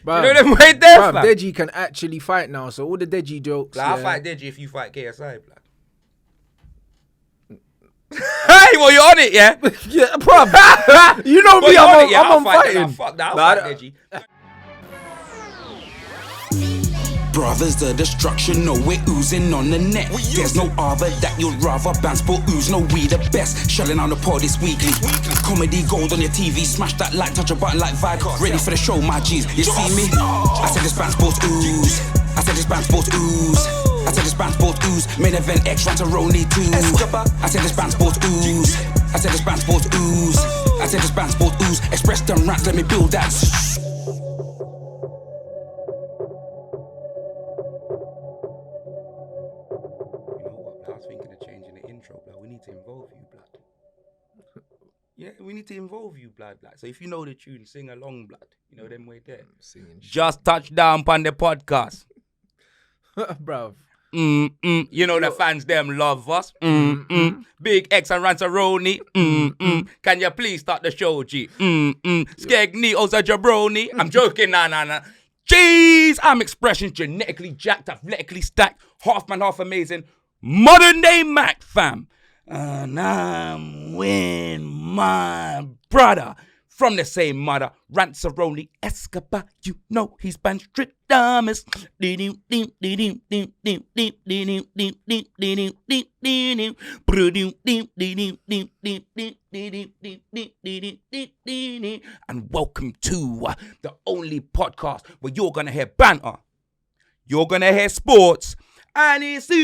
Bruv, you know them way there, bruv, fam? Deji can actually fight now, so all the Deji jokes. Like, I'll fight Deji if you fight KSI, blood. Hey, well, you're on it, yeah? Yeah, bruv. You know me, I'm on fighting. Fuck that, I'll fight Deji. Brothers, the destruction, no, we're oozing on the net. There's no other that you'd rather Bants Sport ooze, no, we the best. Shelling on the pod this weekly. Comedy gold on your TV, smash that like, touch a button like vibe. Ready for the show, my G's. You see me? I said this Bants Sport ooze. I said this Bants Sport ooze. I said this Bants Sport ooze. Main event X Rantaroni 2. I said this Bants Sport ooze. I said this Bants Sport ooze. I said this Bants Sport ooze. Express them rants, let me build that. To involve you, blood. Yeah, we need to involve you, blood. Like, so if you know the tune, sing along, blood. You know them way there. Just touch down on the podcast, bruv. You know the fans them love us. Big X and Rantaroni. Can you please start the show, G? Skegni Oza Jabroni. I'm joking, nah. Jeez, I'm expression genetically jacked, athletically stacked, half man, half amazing. Modern day Mac, fam. And I'm with my brother from the same mother, Rantaroni Escobar. You know he's Banstradamus. And welcome to the only podcast where you're gonna hear banter, you're gonna hear sports, and it's oozing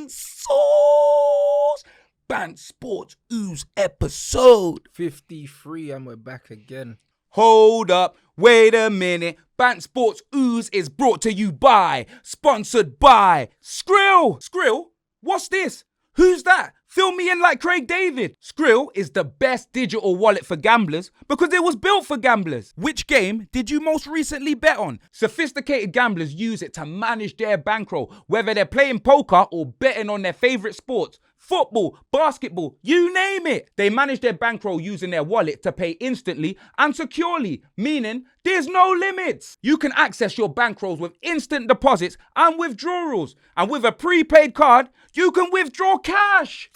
sauce. Bants Sports Ooze episode 53, and we're back again. Hold up, wait a minute. Bants Sports Ooze is brought to you by, sponsored by SKRILL. SKRILL? What's this? Who's that? Fill me in like Craig David. SKRILL is the best digital wallet for gamblers because it was built for gamblers. Which game did you most recently bet on? Sophisticated gamblers use it to manage their bankroll, whether they're playing poker or betting on their favorite sports. Football, basketball, you name it. They manage their bankroll using their wallet to pay instantly and securely, meaning there's no limits. You can access your bankrolls with instant deposits and withdrawals. And with a prepaid card, you can withdraw cash.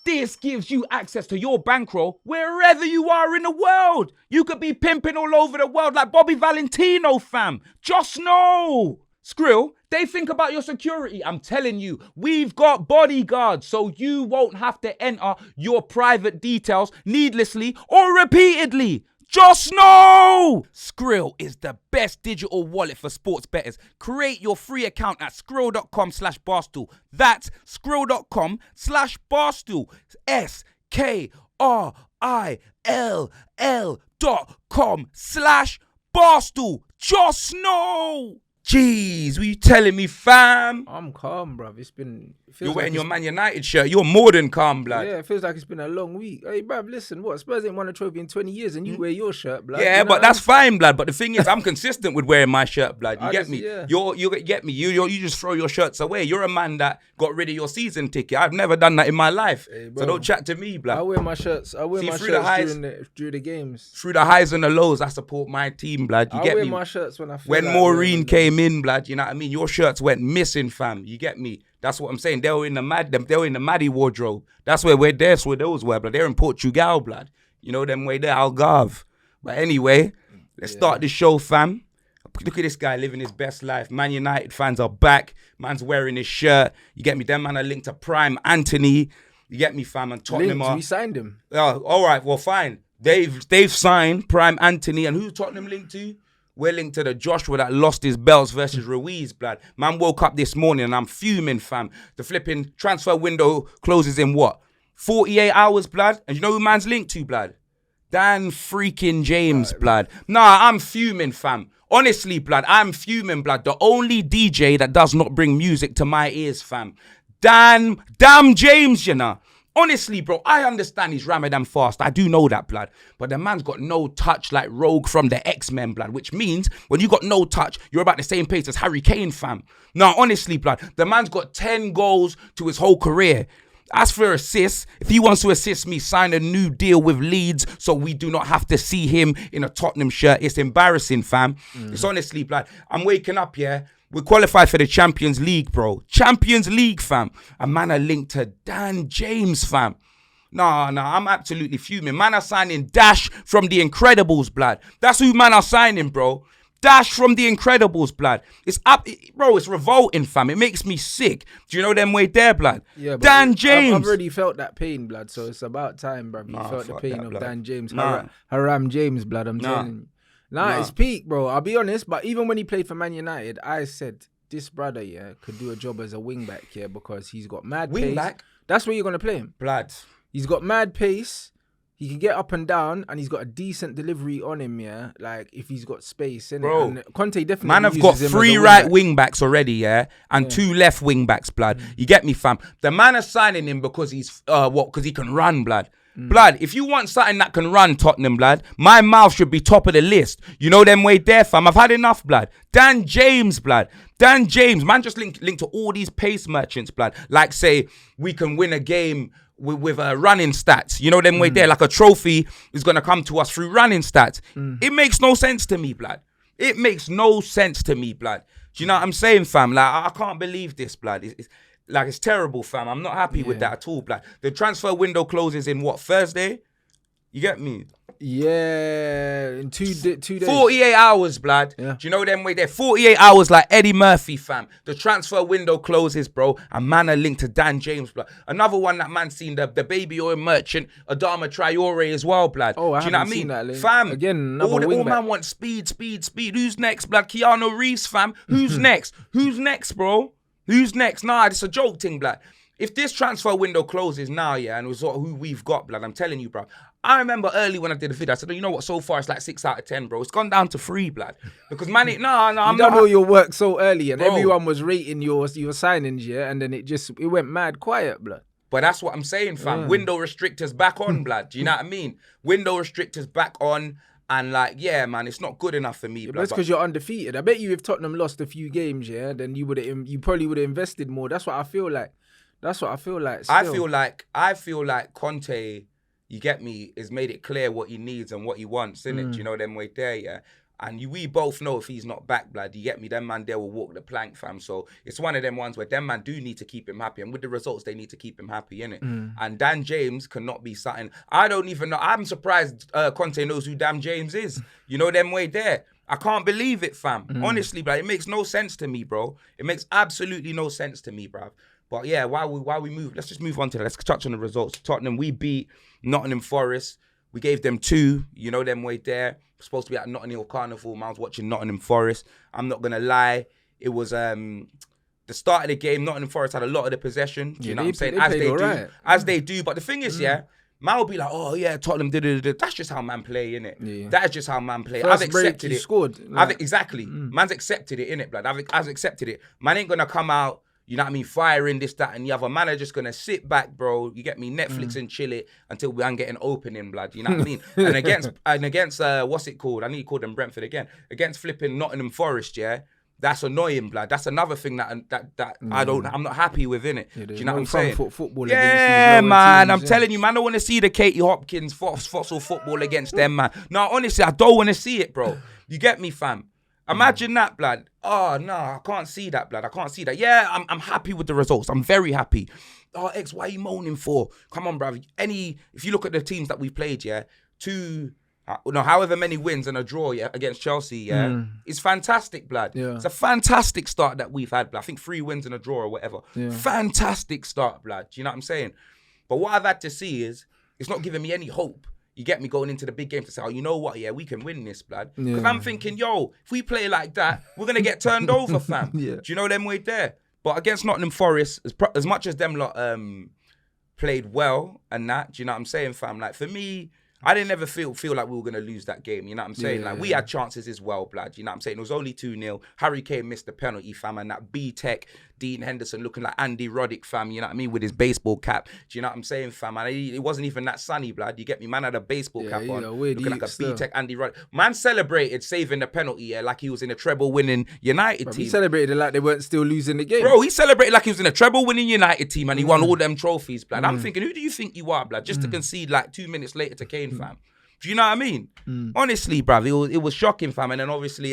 This gives you access to your bankroll wherever you are in the world. You could be pimping all over the world like Bobby Valentino, fam. Just know. SKRILL, they think about your security. I'm telling you, we've got bodyguards, so you won't have to enter your private details needlessly or repeatedly. Just know! SKRILL is the best digital wallet for sports bettors. Create your free account at skrill.com/barstool. That's skrill.com/barstool. skrill.com/barstool. Just know! Jeez, what you telling me, fam? I'm calm, bruv. You're wearing your Man United shirt. You're more than calm, blood. Yeah, it feels like it's been a long week. Hey, bruv, listen, what? Spurs ain't won a trophy in 20 years and you wear your shirt, blood. Yeah, you know but that's fine, blood. But the thing is, I'm consistent with wearing my shirt, blood. You get me? Yeah. You get me? You just throw your shirts away. You're a man that got rid of your season ticket. I've never done that in my life. Hey, so don't chat to me, blood. I wear my shirts. Through the games. Through the highs and the lows, I support my team, blood. You get me? I wear my shirts when I feel when like Maureen came in, blood, you know what I mean? Your shirts went missing, fam. You get me? That's what I'm saying. They were in the Maddie wardrobe. That's where those were, blood. They're in Portugal, blood. You know them way there, Algarve. But anyway, let's start the show, fam. Look at this guy living his best life. Man United fans are back. Man's wearing his shirt. You get me? Them man are linked to Prime Antony. You get me, fam? And Tottenham we signed him. Oh, all right. Well, fine. They've signed Prime Antony. And who's Tottenham linked to? We're linked to the Joshua that lost his belts versus Ruiz, blood. Man woke up this morning and I'm fuming, fam. The flipping transfer window closes in what? 48 hours, blood? And you know who man's linked to, blood? Dan freaking James, blood. Nah, I'm fuming, fam. Honestly, blood, I'm fuming, blood. The only DJ that does not bring music to my ears, fam. Damn James, you know. Honestly, bro, I understand he's Ramadan fast. I do know that, blood. But the man's got no touch like Rogue from the X-Men, blood. Which means when you got no touch, you're about the same pace as Harry Kane, fam. No, honestly, blood. The man's got 10 goals to his whole career. As for assists, if he wants to assist me, sign a new deal with Leeds so we do not have to see him in a Tottenham shirt. It's embarrassing, fam. It's honestly, blood. I'm waking up, yeah. We're qualified for the Champions League, bro. Champions League, fam. A man are linked to Dan James, fam. Nah, I'm absolutely fuming. Man are signing Dash from The Incredibles, blood. That's who man are signing, bro. Dash from The Incredibles, blood. It's up, bro. It's revolting, fam. It makes me sick. Do you know them way there, blood? Yeah, Dan James. I've already felt that pain, blood. So it's about time, bro. You felt the pain of blood. Dan James, Nah. Haram James, blood. I'm telling you. Nah, it's peak, bro. I'll be honest. But even when he played for Man United, I said this brother, yeah, could do a job as a wing back, yeah, because he's got mad pace. Wing back? That's where you're gonna play him, Blood. He's got mad pace. He can get up and down, and he's got a decent delivery on him, yeah. Like if he's got space, innit? Bro, And Conte definitely. Man have got 3 right wing backs already, yeah, and 2 left wing backs, blood. You get me, fam? The man is signing him because he's because he can run, blood. Blood, if you want something that can run, Tottenham, blood, my mouth should be top of the list. You know them way there, fam. I've had enough, blood. Dan James, blood. Dan James, man, just linked to all these pace merchants, blood. Like say we can win a game with running stats. You know them way there, like a trophy is gonna come to us through running stats. It makes no sense to me, blood. It makes no sense to me, blood. Do you know what I'm saying, fam? Like I can't believe this, blood. It's terrible, fam. I'm not happy with that at all, blood. The transfer window closes in what, Thursday? You get me? Yeah, in 2 days. 48 hours, blood. Yeah. Do you know them way there? 48 hours like Eddie Murphy, fam. The transfer window closes, bro. And man are linked to Dan James, blood. Another one that man seen, the baby oil merchant, Adama Traore as well, blood. Oh, I Do you know what I haven't mean? seen that, Link. Fam, Again, another all wing back. man want speed. Who's next, blood? Keanu Reeves, fam. Who's next? Who's next, bro? Who's next? Nah, it's a joke thing, blood. If this transfer window closes now, yeah, and it's who we've got, blood, I'm telling you, bro. I remember early when I did the video, I said, you know what, so far it's like 6 out of 10, bro. It's gone down to 3, blood. Because man, I'm you not. done all your work so early, and Bro. everyone was rating your signings, yeah, and then it went mad quiet, blood. But that's what I'm saying, fam. Window restrictors back on, blood. Do you know what I mean? Window restrictors back on. And like, yeah, man, it's not good enough for me, blood. That's because you're undefeated. I bet you if Tottenham lost a few games, yeah, then you probably would have invested more. That's what I feel like. Still. I feel like Conte, you get me, has made it clear what he needs and what he wants, innit? You know them way there, yeah? And we both know if he's not back, blood, you get me, them man there will walk the plank, fam. So it's one of them ones where them man do need to keep him happy. And with the results, they need to keep him happy, innit? And Dan James cannot be something. I don't even know. I'm surprised Conte knows who Dan James is. You know them way there. I can't believe it, fam. Honestly, bro, it makes no sense to me, bro. It makes absolutely no sense to me, bro. But yeah, while we move, let's just move on to that. Let's touch on the results. Tottenham, we beat Nottingham Forest. We gave them 2. You know them way there. Supposed to be at Notting Hill Carnival. I was watching Nottingham Forest. I'm not gonna lie. It was the start of the game. Nottingham Forest had a lot of the possession. Do you know what I'm saying? As they do. But the thing is, yeah, man will be like, oh yeah, Tottenham did. That's just how man play, innit? Yeah. That is just how man play. I've accepted it. Scored. Exactly. Man's accepted it, innit, blood? I've accepted it. Man ain't gonna come out. You know what I mean? Firing this, that, and the other. Man are just going to sit back, bro. You get me? Netflix and chill it until we get an opening, blood. You know what I mean? And against what's it called? I need to call them Brentford again. Against flipping Nottingham Forest, yeah? That's annoying, blood. That's another thing that I'm not happy with, innit? Yeah, do you know what I'm saying? Football yeah, man. I'm telling you, man, I don't want to see the Katie Hopkins fossil football against them, man. No, honestly, I don't want to see it, bro. You get me, fam? Imagine that, blood. Oh, no, I can't see that, blood. I can't see that. Yeah, I'm happy with the results. I'm very happy. Oh, X, why are you moaning for? Come on, bruv. If you look at the teams that we played, yeah, however many wins and a draw, yeah, against Chelsea, yeah, it's fantastic, blood. Yeah. It's a fantastic start that we've had, blood. I think 3 wins and a draw or whatever. Yeah. Fantastic start, blood. Do you know what I'm saying? But what I've had to see is it's not giving me any hope. You get me going into the big game to say, oh, you know what? Yeah, we can win this, blood. Because I'm thinking, yo, if we play like that, we're going to get turned over, fam. Yeah. Do you know them way there? But against Nottingham Forest, as much as them lot played well and that, do you know what I'm saying, fam? Like, for me, I didn't ever feel like we were going to lose that game. You know what I'm saying? Yeah, like, we had chances as well, blood. You know what I'm saying? It was only 2-0. Harry Kane missed the penalty, fam. And that B-Tech, Dean Henderson looking like Andy Roddick, fam. You know what I mean? With his baseball cap. Do you know what I'm saying, fam? And it wasn't even that sunny, blood. You get me? Man had a baseball cap on. Looking like a B-Tech Andy Roddick. Man celebrated saving the penalty, like he was in a treble-winning United team. He celebrated like they weren't still losing the game. Bro, he celebrated like he was in a treble-winning United team and he won all them trophies, blood. I'm thinking, who do you think you are, blood? Just to concede like 2 minutes later to Kane, fam. Do you know what I mean? Honestly, bruv, it was shocking, fam. And then obviously,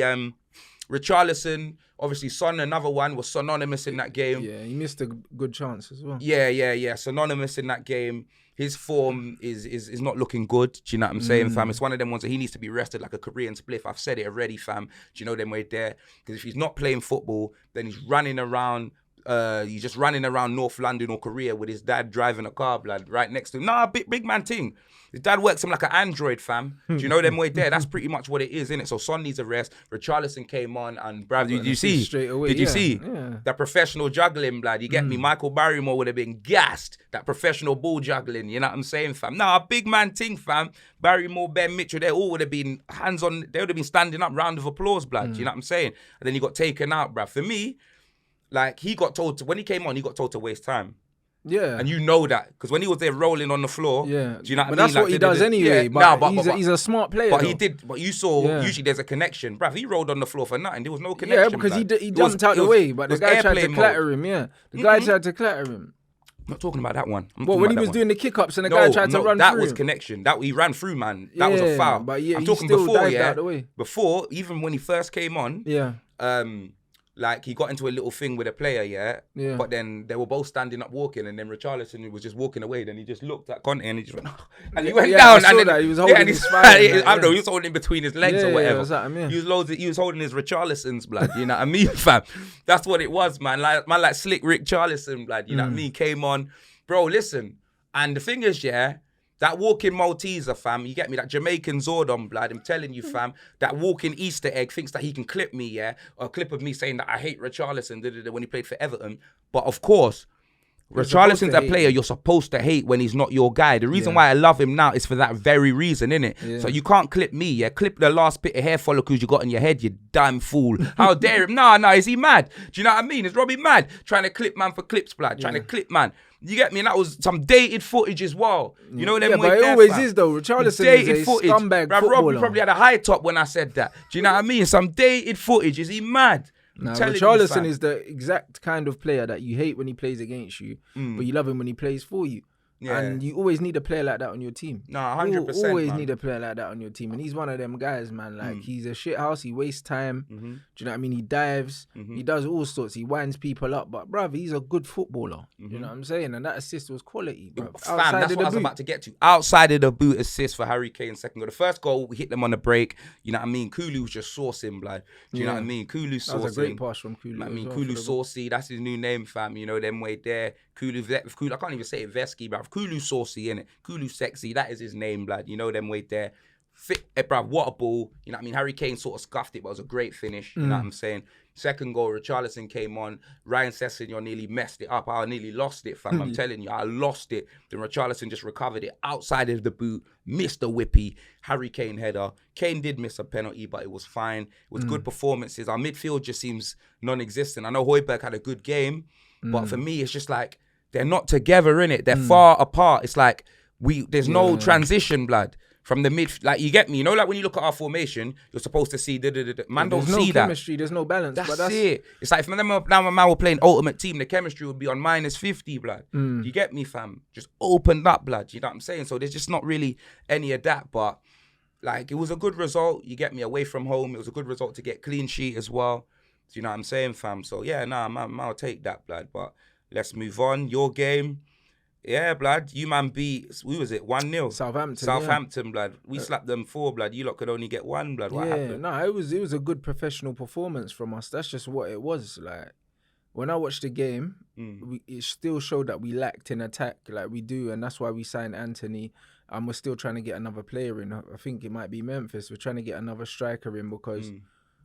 Richarlison, obviously Son, another one, was synonymous in that game. Yeah, he missed a good chance as well. Yeah. Synonymous in that game. His form is not looking good. Do you know what I'm saying, fam? It's one of them ones that he needs to be rested like a Korean spliff. I've said it already, fam. Do you know them way there? Because if he's not playing football, then he's running around. He's just running around North London or Korea with his dad driving a car, blood, right next to him. Nah, big man thing. His dad works him like an android, fam. Do you know them way there? That's pretty much what it is, innit? So Son needs a rest. Richarlison came on and, bruv, did you see? Straight away, did you see? Yeah. That professional juggling, blood? You get me? Michael Barrymore would have been gassed. That professional ball juggling, you know what I'm saying, fam? Nah, a big man thing, fam. Barrymore, Ben Mitchell, they all would have been hands on. They would have been standing up, round of applause, blood. You know what I'm saying? And then he got taken out, bruv. For me, like, he got told to, when he came on, he got told to waste time. Yeah. And you know that, because when he was there rolling on the floor, yeah. Do you know what I mean? That's what he does anyway. Yeah, but he's a smart player. But you saw, usually there's a connection. Bruv, he rolled on the floor for nothing. There was no connection. Yeah, because he jumped out the way, but the guy tried to clatter him, The guy tried to clatter him. I'm not talking about that one. Well, when he was doing the kick-ups and the guy tried to run through that was connection. That he ran through, man. That was a foul. But yeah, I'm he talking still before, dived out the way. Before, even when he first came on, like, he got into a little thing with a player, but then they were both standing up walking, and then Richarlison was just walking away. Then he just looked at Conte and he just went, and he went down. I saw that. He was holding his spine. I don't know, he was holding between his legs or whatever. Yeah, he was holding his Richarlison's, blood. You know what I mean, fam? That's what it was, man. Like slick Rick Charlison, blood. You know what I mean? Came on, bro. Listen, and the thing is, that walking Malteser, fam, you get me? That Jamaican Zordon, blood, I'm telling you, fam, that walking Easter egg thinks that he can clip me, or a clip of me saying that I hate Richarlison when he played for Everton. But of course, Richarlison's a player you're supposed to hate when he's not your guy. The reason why I love him now is for that very reason, innit? Yeah. So you can't clip me, Clip the last bit of hair follicles you got in your head, you damn fool. How dare him? Nah, is he mad? Do you know what I mean? Is Robbie mad? Trying to clip man for clips, blood. Trying to clip man. You get me? And that was some dated footage as well. You know them? Yeah, but it always is though. Richarlison is a scumbag footballer. Rob probably had a high top when I said that. Do you know what I mean? Some dated footage. Is he mad? Nah, Richarlison is the exact kind of player that you hate when he plays against you, but you love him when he plays for you. Yeah. And you always need a player like that on your team. No, 100%. You always need a player like that on your team. And he's one of them guys, man. Like, he's a shit house. He wastes time. Do you know what I mean? He dives. He does all sorts. He winds people up. But, bruv, he's a good footballer. You know what I'm saying? And that assist was quality, bruv. Fam, that's what I was about to get to. Outside of the boot assist for Harry Kane's second goal. The first goal, we hit them on the break. You know what I mean? Kulu was just saucing, blood. Do you know what I mean? Kulu saucing. That was a great pass from Kulu. I mean, Kulu saucy. That's his new name, fam. You know, them way there. Kulu, I can't even say it Vesky, bruv. Kulu saucy, innit? Kulu sexy, that is his name, blood. You know them way there. Fit, bruv, what a ball. You know what I mean? Harry Kane sort of scuffed it, but it was a great finish. You know what I'm saying? Second goal, Richarlison came on. Ryan Sessegnon nearly messed it up. I nearly lost it, fam. I'm telling you, I lost it. Then Richarlison just recovered it outside of the boot, missed a whippy. Harry Kane header. Kane did miss a penalty, but it was fine. It was good performances. Our midfield just seems non-existent. I know Højbjerg had a good game, but for me, it's just like, they're not together, innit? They're far apart. It's like there's no transition, blood, from the mid. Like, you get me? You know, like when you look at our formation, you're supposed to see man don't see that. There's no chemistry. There's no balance. That's it. It's like if now my man were playing Ultimate Team, the chemistry would be on -50, blood. You get me, fam? Just opened up, blood. You know what I'm saying? So there's just not really any of that. But like, it was a good result. You get me? Away from home, it was a good result to get clean sheet as well. So, you know what I'm saying, fam? So yeah, I'll take that, blood. But let's move on. Your game. Yeah, blood. You man beat, who was it? 1-0. Southampton, blood. We slapped them 4, blood. You lot could only get 1, blood. What happened? No, it was a good professional performance from us. That's just what it was. Like, when I watched the game, it still showed that we lacked in attack, like we do, and that's why we signed Antony. And we're still trying to get another player in. I think it might be Memphis. We're trying to get another striker in because,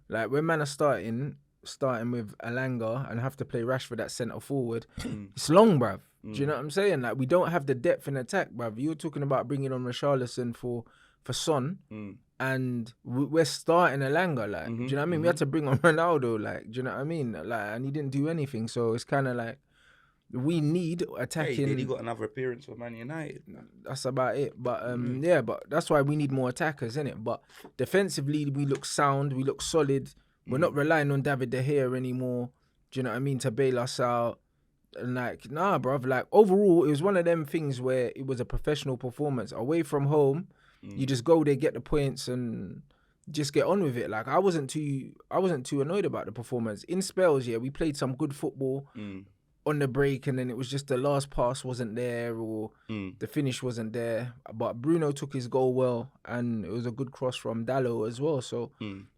like, when man are starting with Alanga and have to play Rashford at centre forward, it's long, bruv. Do you know what I'm saying? Like, we don't have the depth in attack, bruv. You're talking about bringing on Richarlison for Son, and we're starting Elanga. Like, do you know what I mean? We had to bring on Ronaldo. Like, do you know what I mean? Like, and he didn't do anything. So it's kind of like we need attacking. Hey, he got another appearance for Man United. That's about it. But yeah, but that's why we need more attackers, innit? But defensively, we look sound. We look solid. We're not relying on David De Gea anymore. Do you know what I mean? To bail us out. And like, nah, bruv. Like, overall, it was one of them things where it was a professional performance. Away from home, you just go there, get the points, and just get on with it. Like, I wasn't too annoyed about the performance. In spells, yeah, we played some good football on the break, and then it was just the last pass wasn't there, or the finish wasn't there. But Bruno took his goal well, and it was a good cross from Dalot as well. So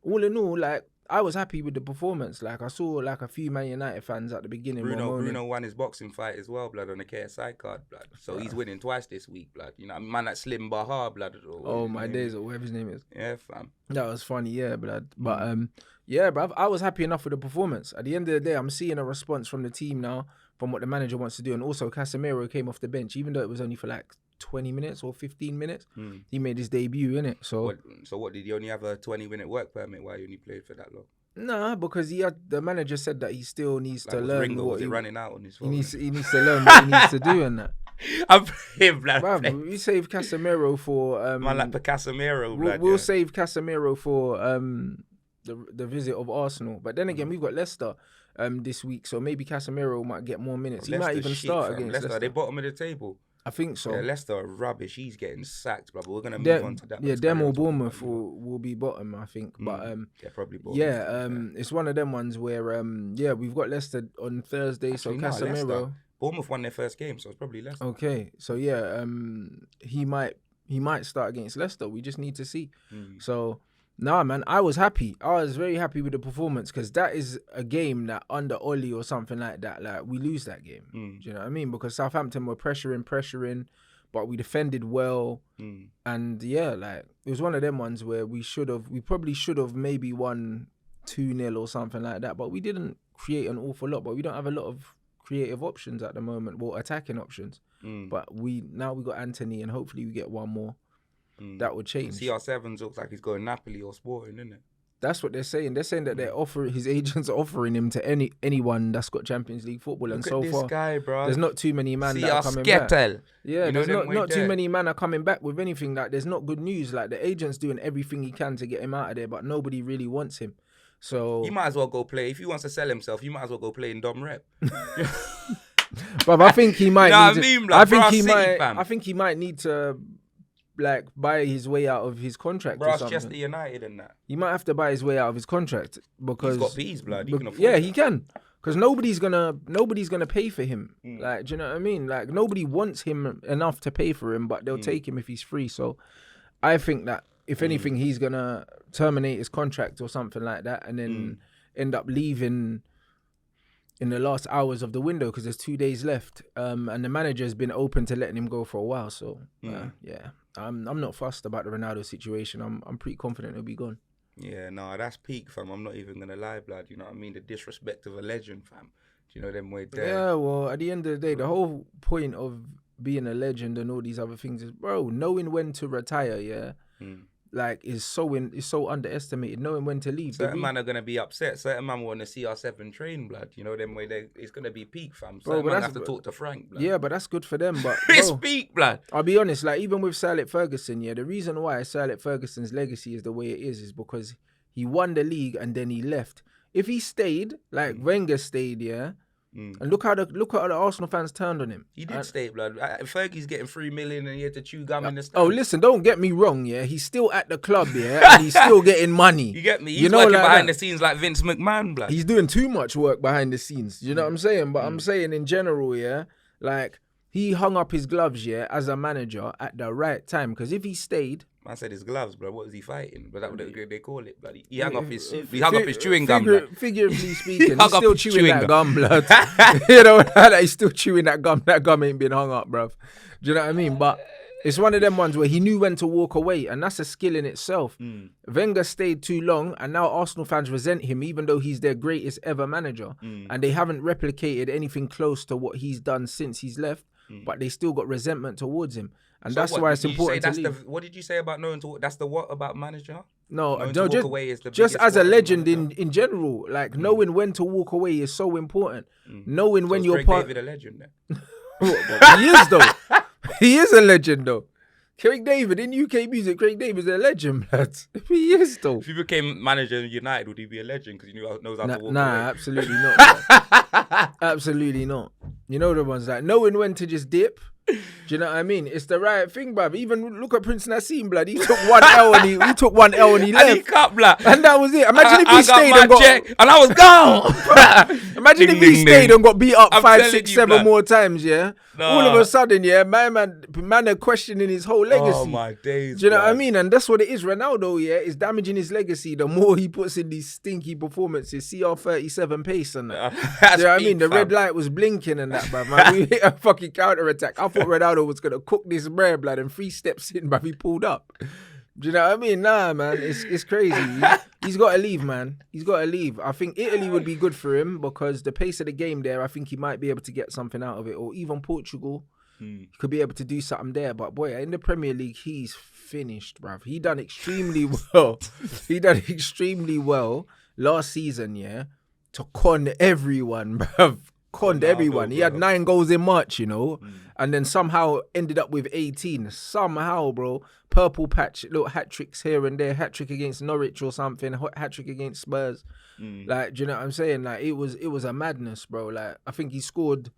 all in all, like, I was happy with the performance. Like, I saw like a few Man United fans at the beginning. Bruno won his boxing fight as well, blood, on the KSI card, blood. So he's winning twice this week, blood. You know, man, that Slim Bahar, blood. Oh my days, or whatever his name is. Yeah, fam. That was funny, yeah, blood. But yeah, bruv, I was happy enough with the performance. At the end of the day, I'm seeing a response from the team now, from what the manager wants to do, and also Casemiro came off the bench, even though it was only for like 20 minutes or 15 minutes. He made his debut, innit? So what, did he only have a 20-minute work permit while he only played for that long? Nah, because the manager said that he still needs to learn what he running out on his phone. He needs to learn what he needs to do and that. I'm playing, blood. Bruv, we save Casemiro for man, like Casemiro, blood. We'll save Casemiro for the visit of Arsenal. But then again, we've got Leicester this week, so maybe Casemiro might get more minutes. He might even start against Leicester. They're bottom of the table. I think so. Yeah, Leicester are rubbish. He's getting sacked, brother. We're gonna move on to that. Yeah, them or Bournemouth will be bottom, I think. But yeah, probably Bournemouth. Yeah, it's one of them ones where yeah, we've got Leicester on Thursday. Actually, so Casemiro. Bournemouth won their first game, so it's probably Leicester. Okay, so yeah, he might start against Leicester. We just need to see. So. Nah, man, I was happy. I was very happy with the performance, because that is a game that under Oli or something like that, like, we lose that game. Do you know what I mean? Because Southampton were pressuring, but we defended well. And yeah, like, it was one of them ones where we probably should have maybe won 2-0 or something like that, but we didn't create an awful lot. But we don't have a lot of creative options at the moment, well, attacking options. But now we got Antony, and hopefully we get one more. That would change. CR7 looks like he's going Napoli or Sporting, isn't it? That's what they're saying. They're saying that his agents are offering him to anyone that's got Champions League football. And so far, this guy, bro. There's not too many men that are coming back. Yeah, there's not too many men are coming back with anything. Like, there's not good news. Like, the agent's doing everything he can to get him out of there, but nobody really wants him. So he might as well go play. If he wants to sell himself, you might as well go play in Dom Rep. But I think he might. I think he might need to, like, buy his way out of his contract or something. Chester United and that. He might have to buy his way out of his contract, because he's got peas, blood. He can afford that. He can, because nobody's gonna pay for him. Like, do you know what I mean? Like, nobody wants him enough to pay for him, but they'll take him if he's free. So I think that if anything, he's gonna terminate his contract or something like that, and then end up leaving in the last hours of the window, because there's 2 days left. And the manager's been open to letting him go for a while. So yeah. I'm not fussed about the Ronaldo situation. I'm pretty confident he'll be gone. Yeah, no, that's peak, fam. I'm not even gonna lie, blood. You know what I mean? The disrespect of a legend, fam. Do you know them way there? Yeah, well, at the end of the day, the whole point of being a legend and all these other things is, bro, knowing when to retire. Yeah. Like, is so underestimated. Knowing when to leave. Certain man are gonna be upset. Certain man want to see CR7 train, blood. You know them way it's gonna be peak, fam. Certain man have to talk to Frank, blood. Yeah, but that's good for them. But it's peak, blood. I'll be honest. Like, even with Sir Alex Ferguson, yeah, the reason why Sir Alex Ferguson's legacy is the way it is because he won the league and then he left. If he stayed, like Wenger stayed, yeah. And look how the Arsenal fans turned on him. He did stay, blood. Fergie's getting 3 million and he had to chew gum in the stands. Oh, listen, don't get me wrong, yeah. He's still at the club, yeah, and he's still getting money. You get me? He's working behind the scenes like Vince McMahon, blood. He's doing too much work behind the scenes. You know what I'm saying? But I'm saying in general, yeah, like, he hung up his gloves, yeah, as a manager at the right time. Because if he stayed... Man said his gloves, bro. What was he fighting? But that's what they call it, blood. He hung up his chewing gum, blood. Figuratively speaking, he's still chewing that gum, blood. You know, he's still chewing that gum. That gum ain't been hung up, bruv. Do you know what I mean? But It's one of them ones where he knew when to walk away, and that's a skill in itself. Wenger stayed too long, and now Arsenal fans resent him, even though he's their greatest ever manager. And they haven't replicated anything close to what he's done since he's left, but they still got resentment towards him. And so that's why it's important to leave. What did you say about knowing to? That's the what about manager? No, just as a legend in general, like knowing when to walk away is so important. Knowing when you're part. David a legend then? He is though. He is a legend though. Craig David in UK music, Craig David's a legend, lad. He is though. If he became manager of United, would he be a legend because he knows how to walk away? Nah, absolutely not. Absolutely not. You know the ones like knowing when to just dip. Do you know what I mean? It's the right thing, bruv. Even look at Prince Nassim, blood. He took one L and he took one L and he left. And he cut, blood. And that was it. Imagine if he stayed and and I was gone. Imagine if he stayed and got beat up 5, 6, 7 more times, yeah? No. All of a sudden, yeah, man are questioning his whole legacy. Oh, my days, do you know what I mean? And that's what it is. Ronaldo, yeah, is damaging his legacy the more he puts in these stinky performances. CR37 pace and that. Do you know what I mean? The red light was blinking and that, bruv. Man, we hit a fucking counter-attack. I thought Ronaldo was going to cook this bread, blood, and 3 steps in, bruv, he pulled up. Do you know what I mean? Nah, man, it's crazy. He's got to leave, man. He's got to leave. I think Italy would be good for him because the pace of the game there, I think he might be able to get something out of it. Or even Portugal, he could be able to do something there. But boy, in the Premier League, he's finished, bruv. He done extremely well. He done extremely well last season, yeah, to con everyone, bruv. Conned everyone. He had 9 goals in March, you know, and then somehow ended up with 18. Somehow, bro. Purple patch, little hat tricks here and there. Hat trick against Norwich or something. Hat trick against Spurs. Like, do you know what I'm saying? Like, it was a madness, bro. Like, I think he scored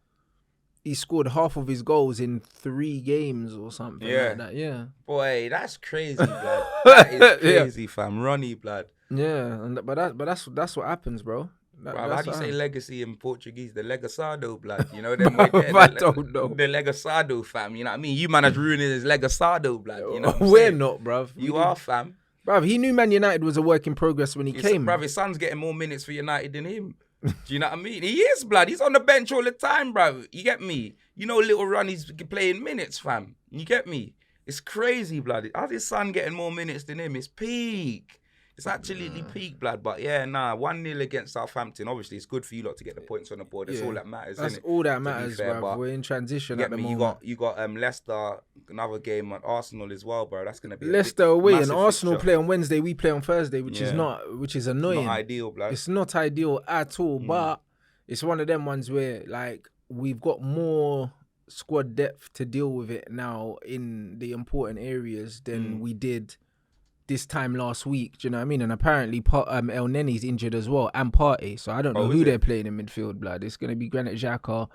half of his goals in 3 games or something like that. Yeah. Boy, that's crazy, blood. That is crazy, fam. Ronnie, blood. Yeah, but that's what happens, bro. How do you say legacy in Portuguese? The legasado, blood. You know them. I don't know. The legasado, fam. You know what I mean? You man has ruined his legasado, blood. You know what I'm We're saying? not, bruv. You are, fam. Bruv, he knew Man United was a work in progress when he came. Bruv, his son's getting more minutes for United than him. Do you know what I mean? He is, blood. He's on the bench all the time, bruv. You get me? You know, little Ronnie's playing minutes, fam. You get me? It's crazy, blood. How's his son getting more minutes than him? It's peak. It's absolutely peak, blood. But yeah, 1-0 against Southampton. Obviously, it's good for you lot to get the points on the board. That's all that matters, That's innit? all that matters, bro. We're in transition at the moment. You got Leicester, another game at Arsenal as well, bro. That's gonna be Leicester away, and Arsenal play on Wednesday. We play on Thursday, which is annoying. It's not ideal, blood. It's not ideal at all. But it's one of them ones where like we've got more squad depth to deal with it now in the important areas than we did this time last week. Do you know what I mean? And apparently El Nenny's injured as well, and Partey. So I don't know who they're playing in midfield, blood. It's going to be Granit Xhaka,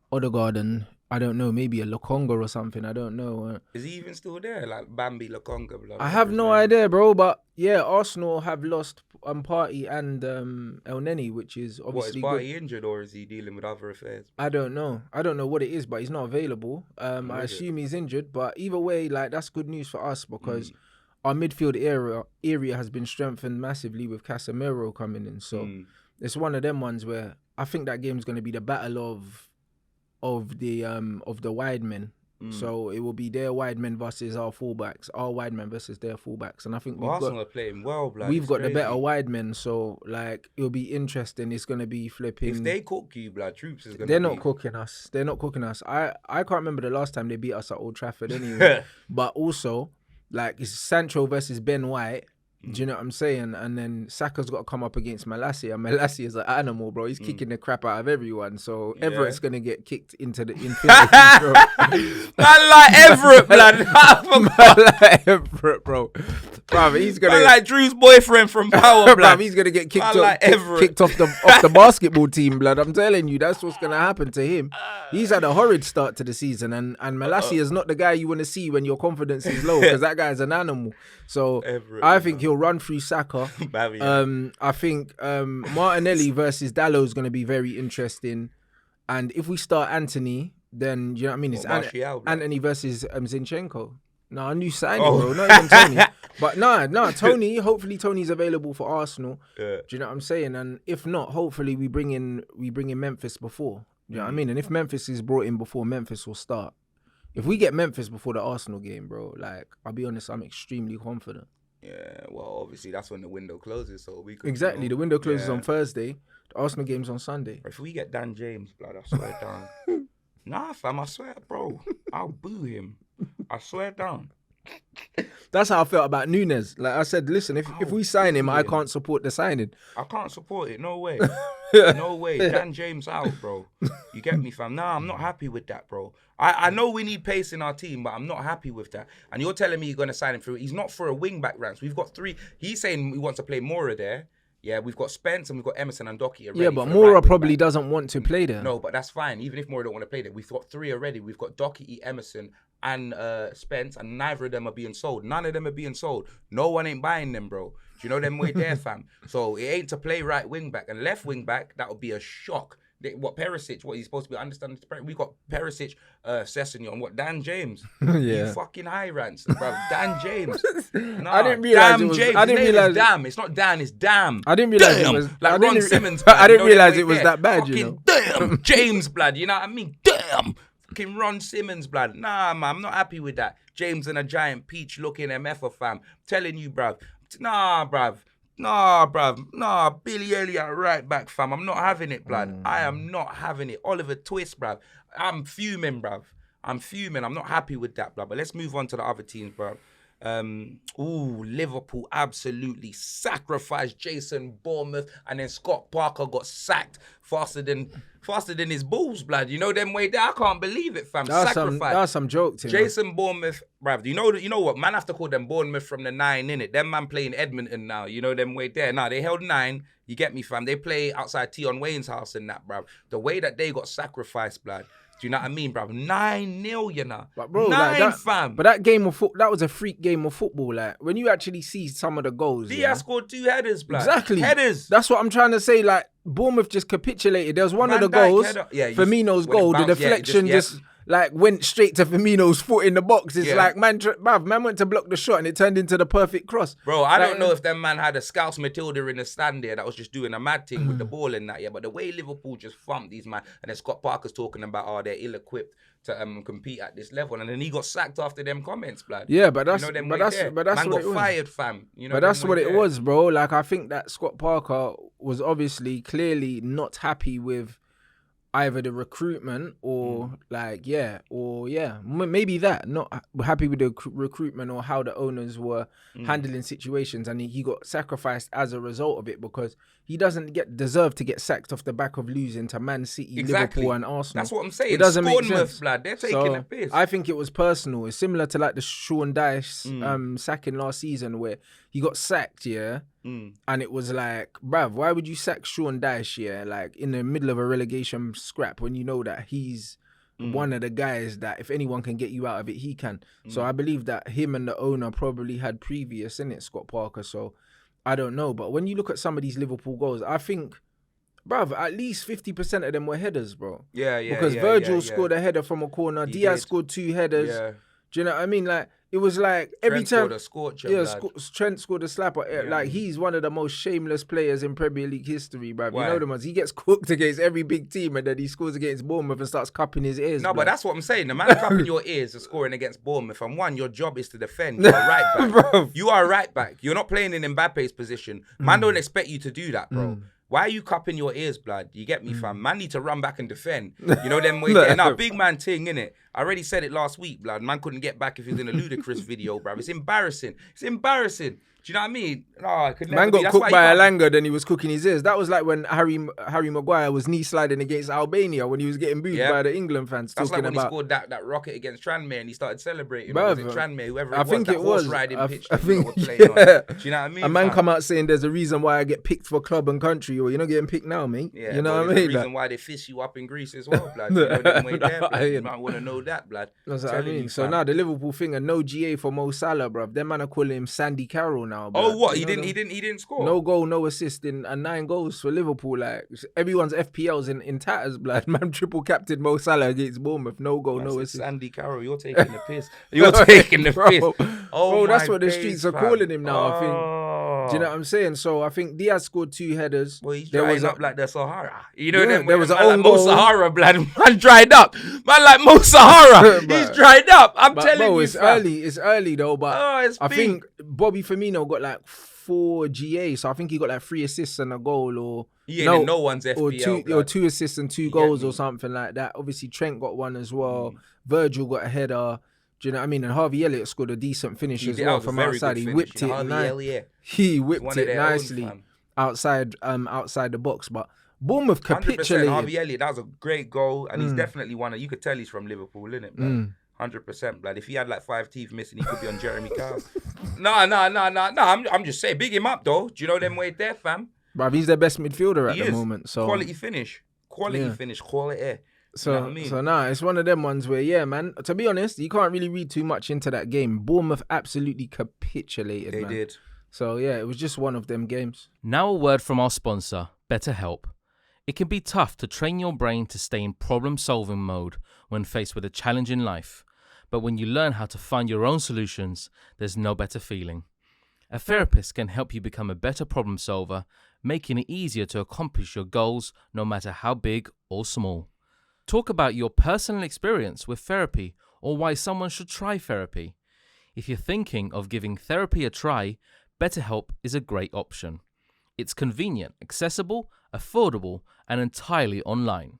Odegaard, and I don't know, maybe a Lokonga or something. I don't know. Is he even still there? Like Bambi Lokonga, blood? I have no idea, bro. But yeah, Arsenal have lost Partey and El Nenny, which is obviously What, is Partey injured or is he dealing with other affairs? I don't know. I don't know what it is, but he's not available. I assume he's injured. But either way, like that's good news for us because our midfield area has been strengthened massively with Casemiro coming in. So it's one of them ones where I think that game's going to be the battle of the wide men. So it will be their wide men versus our fullbacks, our wide men versus their fullbacks. And I think Arsenal are playing well, blood. We've got the better wide men, so like it'll be interesting. It's gonna be flipping. If they cook you, blood, Troops is gonna. They're not cooking us. They're not cooking us. I can't remember the last time they beat us at Old Trafford anyway. But also, like it's Sancho versus Ben White. Do you know what I'm saying? And then Saka's got to come up against Malacia. And Malacia is an animal, bro. He's kicking the crap out of everyone. So Everett's going to get kicked into the infinity, bro. Man like Everett, blood. Man like Everett, bro. Bruv, he's going to... Man like Drew's boyfriend from Power, blood. He's going to get kicked off the basketball team, blood. I'm telling you, that's what's going to happen to him. He's had a horrid start to the season. And Malacia is not the guy you want to see when your confidence is low because that guy's an animal. So Everett, I think he'll run through Saka. I think Martinelli versus Dalot is going to be very interesting. And if we start Antony, then you know what I mean? It's Antony versus Zinchenko. No, a new signing, bro. Not even Tony. But no, Tony. Hopefully, Tony's available for Arsenal. Do you know what I'm saying? And if not, hopefully we bring in Memphis before. Do you know what I mean? And if Memphis is brought in before, Memphis will start. If we get Memphis before the Arsenal game, bro, like, I'll be honest, I'm extremely confident. Yeah, well, obviously that's when the window closes, so we could. Exactly, the window closes on Thursday. The Arsenal game's on Sunday. If we get Dan James, blood, I swear down. Nah, fam, I swear, bro, I'll boo him. I swear down. That's how I felt about Nunes. Like I said, listen, if we sign him, I can't support the signing. I can't support it. No way. No way. Dan James out, bro. You get me, fam? Nah, I'm not happy with that, bro. I know we need pace in our team, but I'm not happy with that. And you're telling me you're going to sign him for... He's not for a wing-back, Rance. We've got 3... He's saying he wants to play Mora there. Yeah, we've got Spence and we've got Emerson and Docky already. Yeah, but Mora probably doesn't want to play there. No, but that's fine. Even if Mora don't want to play there, we've got 3 already. We've got Docky, Emerson, and Spence, and neither of them are being sold. None of them are being sold. No one ain't buying them, bro. Do you know them way there, fam? So it ain't to play right wing back and left wing back. That would be a shock. What Perisic? What he's supposed to be understanding? We got Perisic, Sessegnon, what Dan James? Yeah, you fucking high rants, bro. Dan James. Nah, I didn't realize it was. James. I didn't realize. Damn, it's not Dan. It's Damn. I didn't realize it was like Ron Simmons. I didn't realize it was that bad. Fucking you know. Damn, James, blood. You know what I mean? Damn. Fucking Ron Simmons, blood. Nah, man, I'm not happy with that. James and a giant peach looking MF, fam. Telling you, bruv. Nah, bruv. Nah, Billy Elliott right back, fam. I'm not having it, blood. I am not having it. Oliver Twist, bruv. I'm fuming, bruv. I'm fuming. I'm not happy with that, bruv. But let's move on to the other teams, bruv. Liverpool absolutely sacrificed Jason Bournemouth, and then Scott Parker got sacked faster than his balls, blood. You know them way there. I can't believe it, fam. That's some joke, Tim. Jason Bournemouth, bruv. You know what? Man have to call them Bournemouth from the 9, innit? Them man playing Edmonton now. You know them way there. Nah, they held 9. You get me, fam. They play outside Tion Wayne's house and that, bruv. The way that they got sacrificed, blood. Do you know what I mean, bruv? 9-0, you know. But bro, 9, fam. But that was a freak game of football. Like, when you actually see some of the goals. Diaz scored 2 headers, blood. Exactly. Headers. That's what I'm trying to say. Like, Bournemouth just capitulated. There was one of the goals, Firmino's goal, the deflection just like went straight to Firmino's foot in the box. It's like, man went to block the shot and it turned into the perfect cross. Bro, I don't know if them man had a Scouse Matilda in the stand there that was just doing a mad thing with the ball and that, but the way Liverpool just thumped these man, and then Scott Parker's talking about, they're ill-equipped to compete at this level, and then he got sacked after them comments, blood. Yeah, but that's man what got it was. Fired, fam. You know, but that's what it was, bro. Like, I think that Scott Parker was obviously clearly not happy with either the recruitment or maybe that, not happy with the recruitment or how the owners were handling situations, and he got sacrificed as a result of it, because he doesn't deserve to get sacked off the back of losing to Man City, Liverpool and Arsenal. That's what I'm saying. It doesn't make sense. Blood. They're taking a piss. I think it was personal. It's similar to like the Sean Dyche sacking last season, where he got sacked, and it was like, bruv, why would you sack Sean Dyche, like in the middle of a relegation scrap, when you know that he's one of the guys that if anyone can get you out of it, he can. So I believe that him and the owner probably had previous in it, Scott Parker. So I don't know. But when you look at some of these Liverpool goals, I think, bruv, at least 50% of them were headers, bro. Yeah. Because Virgil scored a header from a corner. Diaz scored 2 headers. Yeah. Do you know what I mean? Like, it was like every time. Trent scored a scorcher, Trent scored a slapper. Like, he's one of the most shameless players in Premier League history, bruv. Why? You know the ones. He gets cooked against every big team, and then he scores against Bournemouth and starts cupping his ears. No, bruv. but that's what I'm saying. The man cupping your ears and scoring against Bournemouth, and one, your job is to defend. You're a right back. You are a right back. You're not playing in Mbappe's position. Man don't expect you to do that, bro. Why are you cupping your ears, blood? You get me, fam? Man need to run back and defend. You know them way there. Nah, big man ting, innit? I already said it last week, blood. Man couldn't get back if he was in a ludicrous video, bruv. It's embarrassing. It's embarrassing. Do you know what I mean? No, it could never Man be. got cooked by Alanga, then he was cooking his ears. That was like when Harry Maguire was knee sliding against Albania when he was getting booed by the England fans. That's talking like when about... he scored that rocket against Tranmere and he started celebrating. Bruv, Was it Tranmere, whoever I think it was. riding pitch. I think, Do you know what I mean? A man come out saying there's a reason why I get picked for club and country, or you're not getting picked now, mate. Yeah, you know what I mean? There's a reason why they fish you up in Greece as well, blood. You know them way there, blood. You might want to know that, blood. That's what I mean. So now the Liverpool thing, and no GA for Mo Salah, bruv. Them man are calling him Sandy Carroll now, bruv. Oh, what? He didn't score. No goal, no assist, and 9 goals for Liverpool. Like, everyone's FPL's in tatters, blood. Man, triple captain Mo Salah against Bournemouth. No goal, no assist. Sandy Carroll, you're taking the piss. You're taking the piss. Oh, bro, that's what the streets are calling him now. I think. Do you know what I'm saying? So I think Diaz scored 2 headers. Well, he's drying up like the Sahara. You know, Yeah, them, there was man, an like own Mo goal. Sahara, blood. Man dried up. Man like Mo Sahara. He's dried up. I'm telling bro, you, it's fam. early. It's early though. But It's I peak. think Bobby Firmino got like 4 GA. So I think he got like 3 assists and a goal, or He ain't in no one's or FPL, 2 or 2 assists and 2 get goals me? or something like that. Obviously Trent got one as well. Virgil got a header. Do you know what I mean? And Harvey Elliott scored a decent finish as well from outside. He whipped it. He whipped it nicely outside the box. But Bournemouth 100% capitulated. Harvey Elliott, that was a great goal, and he's definitely one. You could tell he's from Liverpool, innit, man? 100%, blood. If he had like 5 teeth missing, he could be on Jeremy Kyle. No. I'm just saying, big him up though. Do you know them way there, fam? Bruv, he's their best midfielder at He the is. moment. So Quality finish, quality. So, You know what I mean? so nah, it's one of them ones where, yeah, man, to be honest, you can't really read too much into that game. Bournemouth absolutely capitulated, They man. did. So, yeah, it was just one of them games. Now a word from our sponsor, BetterHelp. It can be tough to train your brain to stay in problem-solving mode when faced with a challenge in life. But when you learn how to find your own solutions, there's no better feeling. A therapist can help you become a better problem solver, making it easier to accomplish your goals no matter how big or small. Talk about your personal experience with therapy or why someone should try therapy. If you're thinking of giving therapy a try, BetterHelp is a great option. It's convenient, accessible, affordable, and entirely online.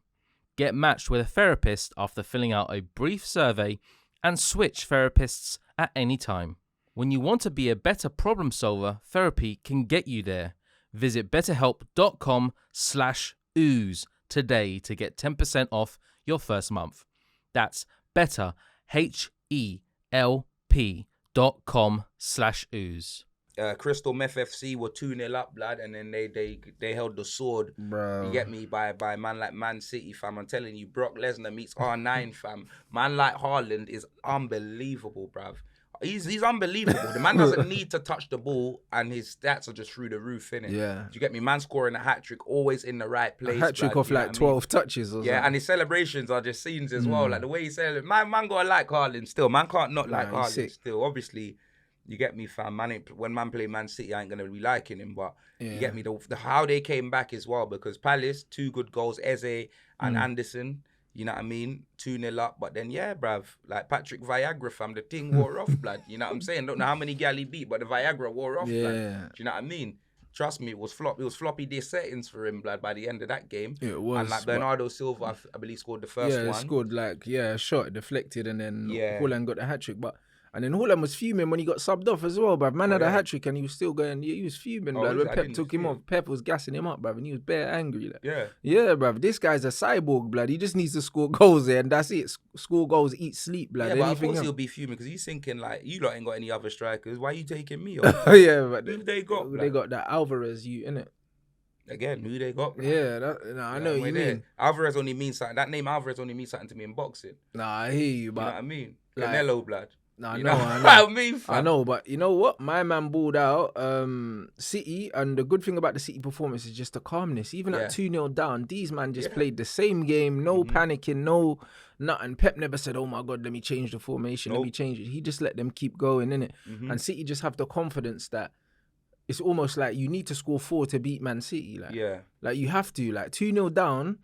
Get matched with a therapist after filling out a brief survey and switch therapists at any time. When you want to be a better problem solver, therapy can get you there. Visit betterhelp.com/ooze today to get 10% off your first month. That's betterhelp.com/ooze. Crystal Meth FC were 2-0 up, blood, and then they held the sword. Bro. You get me, by man like Man City, fam. I'm telling you, Brock Lesnar meets R9, fam. Man like Haaland is unbelievable, bruv. He's unbelievable. The man doesn't need to touch the ball, and his stats are just through the roof, innit? Yeah. Do you get me? Man scoring a hat-trick, always in the right place. A hat-trick blood, off you know like what I 12 touches or something. Yeah, and his celebrations are just scenes as well. Like the way he celebrates. Man gotta like Haaland still. Man can't not like he's Haaland sick. still. Obviously, you get me, fam. When man play Man City, I ain't gonna be liking him, but you get me. The how they came back as well, because Palace, 2 good goals, Eze and Anderson. You know what I mean? 2-0 up, but then yeah, bruv, like Patrick Viagra, fam, the thing wore off, blood. You know what I'm saying? Don't know how many gal he beat, but the Viagra wore off, blood. Do you know what I mean? Trust me, it was floppy day settings for him, blood, by the end of that game. It was. And like Bernardo Silva, I believe, scored the first one. Yeah, scored like, a shot, deflected, and then Yeah. Haaland got the hat-trick. And then Haaland was fuming when he got subbed off as well, bruv. Man had a hat-trick and he was still going, he was fuming, bruv. When Pep took him off, Pep was gassing him up, bruv, and he was bare angry. Like. Yeah, bruv. This guy's a cyborg, blood. He just needs to score goals there, and that's it. Score goals, eat, sleep, blood. Yeah, but of Anything course else. he'll be fuming, because he's thinking, like, you lot ain't got any other strikers. Why are you taking me off? Yeah, but Who they got, They blood? got that Alvarez, innit? Again, who they got? blood? Yeah, I know what you mean. Alvarez only means something. That name Alvarez only means something to me in boxing. Nah, I hear you, You know but what I mean? like- Canelo, blood. Nah, You I know. what I mean, fam? I know, but you know what? My man balled out City, and the good thing about the City performance is just the calmness. Even at 2-0 down, these man just played the same game, no panicking, no nothing. Pep never said, oh my God, let me change the formation, let me change it. He just let them keep going, innit? And City just have the confidence that it's almost like you need to score 4 to beat Man City. Like you have to, like 2-0 down.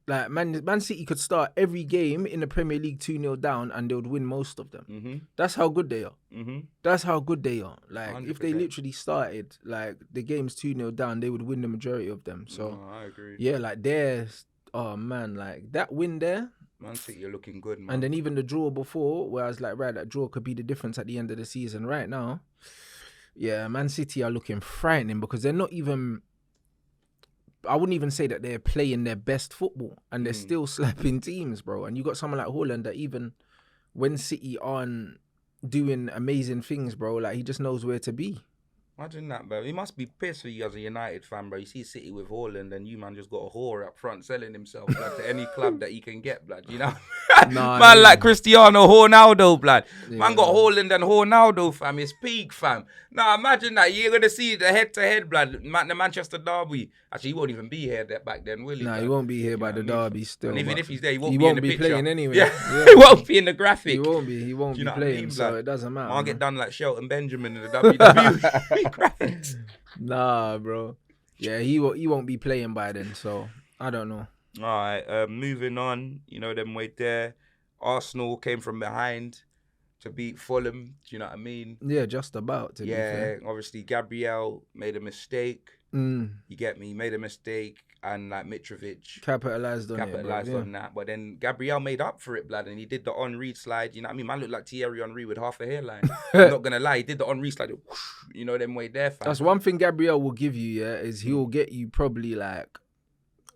Like Man City could start every game in the Premier League 2-0 down and they would win most of them. That's how good they are. That's how good they are. Like 100%. if they literally started like the games 2-0 down, they would win the majority of them. So No, I agree. yeah, like oh man, like that win there. Man City, you're looking good, man. And then even the draw before, where I was like, right, that draw could be the difference at the end of the season. Right now, yeah, Man City are looking frightening because they're not even, I wouldn't even say that they're playing their best football and they're still slapping teams, bro. And you got someone like Haaland that even when City aren't doing amazing things, bro, like he just knows where to be. Imagine that, bro. He must be pissed for you as a United fan, bro. You see City with Haaland and you, man, just got a whore up front selling himself blood, to any club that he can get, blood, you know? Man, like Cristiano Ronaldo, blood. Man got Haaland and Ronaldo, fam. It's peak, fam. Now, imagine that. You're going to see the head-to-head, blood. The Manchester derby. Actually, he won't even be here back then, will he? Nah, blood? he won't be here You by know the what I mean? derby still. And even but if he's there, he he won't won't be in the be picture. playing anyway. Yeah. He won't be in the graphic. He won't be Do you know what I playing, mean, so blood? it doesn't matter. I'll get done like Shelton Benjamin in the WWE graphics. Nah, bro. Yeah, he won't be playing by then, so I don't know. All right, moving on. You know them way there. Arsenal came from behind to beat Fulham. Do you know what I mean? Yeah, just about, to be fair. Obviously Gabriel made a mistake. You get me? He made a mistake, and like Mitrovic Capitalised on that. But then Gabriel made up for it, blood, and he did the Henry slide. You know what I mean? Man looked like Thierry Henry with half a hairline. I'm not gonna lie, he did the Henry slide. Whoosh, you know them way there, fam. That's one thing Gabriel will give you, is he will get you probably like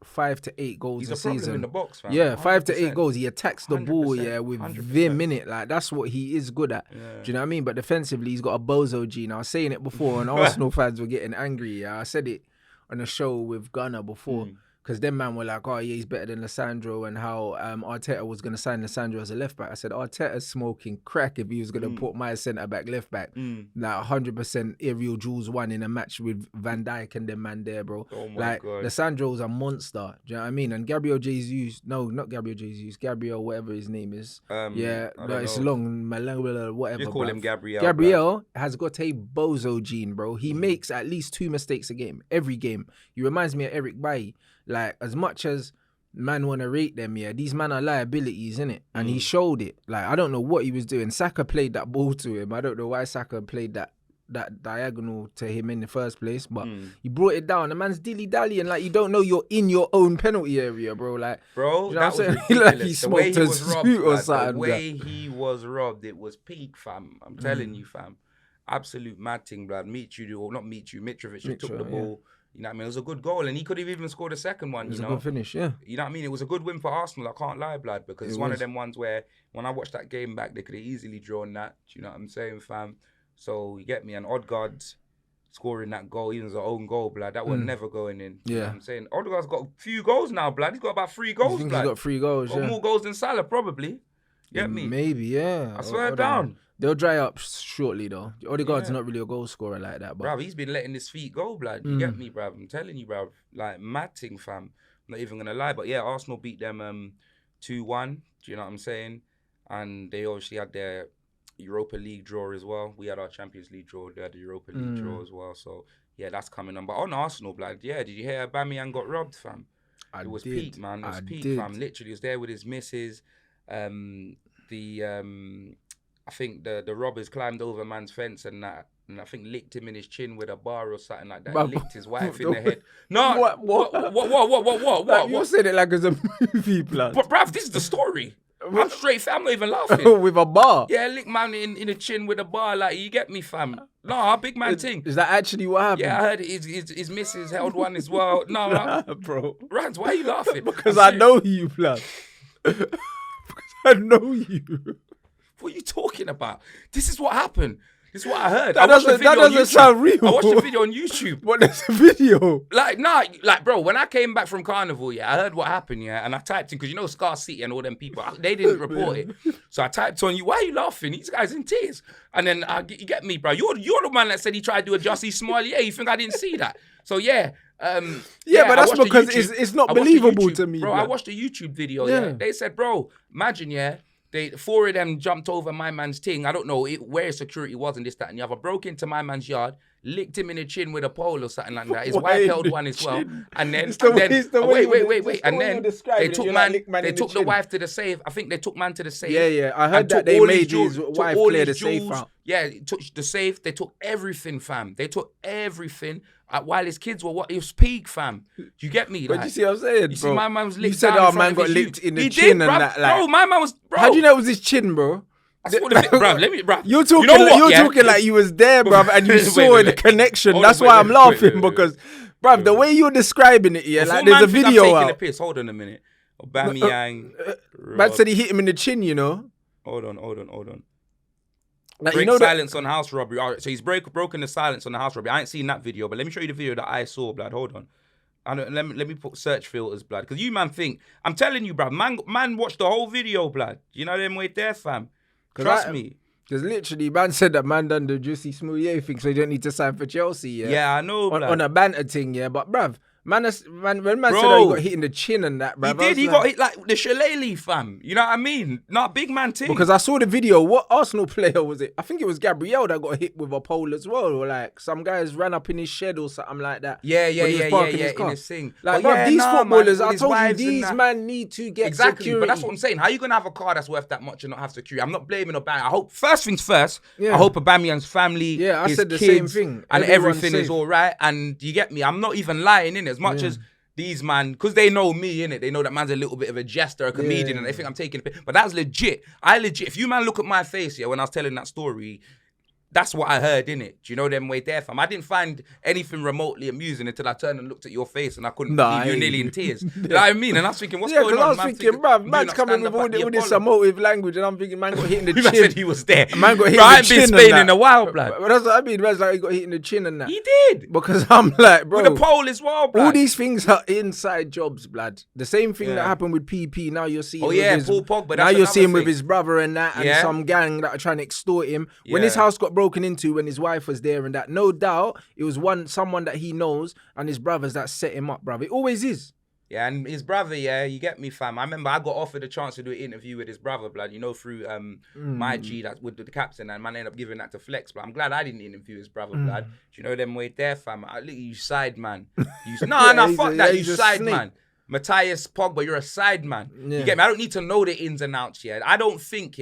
5 to 8 goals He's a a problem season. in the box, fam. Yeah, 5 to 8 100%. goals. He attacks the ball, 100%, with 100%. vim in it. Like, that's what he is good at. Yeah. Do you know what I mean? But defensively, he's got a bozo gene. I was saying it before, and Arsenal fans were getting angry. Yeah, I said it on a show with Gunner before. Because them man were like, oh yeah, he's better than Lissandro, and how Arteta was going to sign Lissandro as a left back. I said, Arteta's smoking crack if he was going to put my centre back left back. Like 100% Ariel Jules won in a match with Van Dijk and them man there, bro. Oh my like God. Lissandro's a monster. Do you know what I mean? And Gabriel Jesus, no, not Gabriel Jesus, Gabriel whatever his name is. It's long, whatever. Just call him Gabriel. Gabriel has got a bozo gene, bro. He makes at least 2 mistakes a game, every game. He reminds me of Eric Bailly. Like, as much as man want to rate them, these man are liabilities, innit? And he showed it. Like, I don't know what he was doing. Saka played that ball to him. I don't know why Saka played that diagonal to him in the first place, but he brought it down. The man's dilly-dallying like you don't know you're in your own penalty area, bro. Like, bro, you know that what I'm was saying? ridiculous. Like he The way smoked he a was robbed, suit or like, something. the way he was robbed, it was peak, fam. I'm telling you, fam. Absolute mad thing, blood. Mitrovic took the ball. You know what I mean? It was a good goal, and he could have even scored a second one, It was you a know? good finish, yeah. You know what I mean? It was a good win for Arsenal, I can't lie, blood, because it's one of them ones where when I watched that game back, they could have easily drawn that. Do you know what I'm saying, fam? So, you get me? And Odegaard scoring that goal, even as an own goal, blood, that was never going in. You know what I'm saying? Odegaard's got a few goals now, blood. He's got about 3 goals, blood. He's got 3 goals, got more goals than Salah, probably. Get me? Maybe, yeah. I swear down. They'll dry up shortly, though. Odegaard's not really a goal scorer like that. But bruv, he's been letting his feet go, blood. You get me, bruv? I'm telling you, bruv. Like, mad thing, fam. I'm not even going to lie. But yeah, Arsenal beat them 2-1. Do you know what I'm saying? And they obviously had their Europa League draw as well. We had our Champions League draw. They had the Europa League draw as well. So, yeah, that's coming on. But on Arsenal, blood, yeah, did you hear Aubameyang got robbed, fam? It was peak, man. It was peak, fam. Literally, he was there with his missus. I think the robbers climbed over man's fence and that, and I think licked him in his chin with a bar or something like that. Licked his wife in the head. No, what? Like, you said it like it's a movie, blood. But bruv, this is the story. I'm straight, fam. I'm not even laughing. With a bar? Yeah, lick man in the chin with a bar. Like, you get me, fam? No, big man thing. Is that actually what happened? Yeah, I heard his missus held one as well. No, bro. Rans, why are you laughing? Because I know you, blood. Because I know you. What are you talking about? This is what happened. This is what I heard. That doesn't sound real. I watched the video on YouTube. What, there's a video? Like, bro, when I came back from Carnival, I heard what happened, and I typed in, because you know Scar City and all them people, they didn't report it. So I typed on you, why are you laughing? These guys in tears. And then you get me, bro. You're the man that said he tried to do a Jussie Smiley. Yeah, you think I didn't see that? So, yeah. But that's because it's not believable to me. Bro, I watched a YouTube video, They said, bro, imagine, 4 of them jumped over my man's thing. I don't know where security was and this, that, and the other. Broke into my man's yard, licked him in the chin with a pole or something like that. His wife held one as well. And then, wait. And then they took the wife to the safe. I think they took man to the safe. Yeah. I heard that they made his wife clear the safe out. Yeah, took the safe. They took everything, fam. They took everything. While his kids were it was peak, fam. Do you get me? But you see what I'm saying, bro? You see my man was licked. You said our man got licked in the chin and that. Like, bro, my man was. Bro. How do you know it was his chin, bro? Bro. You're talking like you was there, bro, and you saw the connection. That's why I'm laughing because, bro, the way you're describing it, like there's a video out. Hold on a minute. Aubameyang. Man said he hit him in the chin, you know. Hold on. Like, break silence on house robbery. All right, so he's broken the silence on the house robbery. I ain't seen that video, but let me show you the video that I saw, blood. Hold on. Let me put search filters, blood. Because you, man, think. I'm telling you, blood. Man watched the whole video, blood. You know them way there, fam. Trust me. Because literally, man said that man done the Jussie Smouye thing, so you don't need to sign for Chelsea, Yeah, I know, blood. On a banter thing, But, bruv, When man Bro. said oh, he got hit in the chin and that, bro. He did. He got hit like the shillelagh, fam. You know what I mean? Not big man thing. Because I saw the video. What Arsenal player was it? I think it was Gabriel that got hit with a pole as well. Or like some guys ran up in his shed or something like that. Yeah. In his thing. Like, But bruv, these footballers, man, I his told you, wives and these that. man need to get Exactly, security. but that's what I'm saying. How you gonna have a car that's worth that much and not have security? I'm not blaming Aubameyang. I hope first things first. Yeah. I hope Aubameyang's family, Yeah, I his said the kids, same thing. and Everyone's everything is safe. all right. And you get me? I'm not even lying in as much as these man, because they know me, innit? They know that man's a little bit of a jester, a comedian, and they think I'm taking a piss. But that's legit. If you man look at my face, when I was telling that story, that's what I heard, innit? Do you know them way there, fam? I didn't find anything remotely amusing until I turned and looked at your face and I couldn't leave you nearly in tears. You know what I mean? And I was thinking, what's going on? I was thinking, bruv, man's coming with all this emotive language, and I'm thinking, man got hit in the chin. I said he was there. Man got hit in the chin. I ain't been Spain in a while, blood. But that's what I mean. Man's like, he got hit in the chin and that. He did. Because I'm like, bro. With the pole as well, blood. All these things are inside jobs, blood. The same thing that happened with PP. Now you're seeing. Oh with yeah, his, Paul Pogba. Now you're seeing with thing. his brother and that, and some gang that are trying to extort him. When his house got broken into, when his wife was there and that, no doubt it was someone that he knows and his brothers that set him up, bruv. It always is. Yeah, and his brother, you get me, fam. I remember I got offered a chance to do an interview with his brother, blood, through my G, that's with the captain, and man ended up giving that to Flex, but I'm glad I didn't interview his brother, blood. Do you know them way there, fam? You side man. Fuck that, you side man. Matthias Pogba, you're a side man. Yeah. You get me? I don't need to know the ins and outs, I don't think,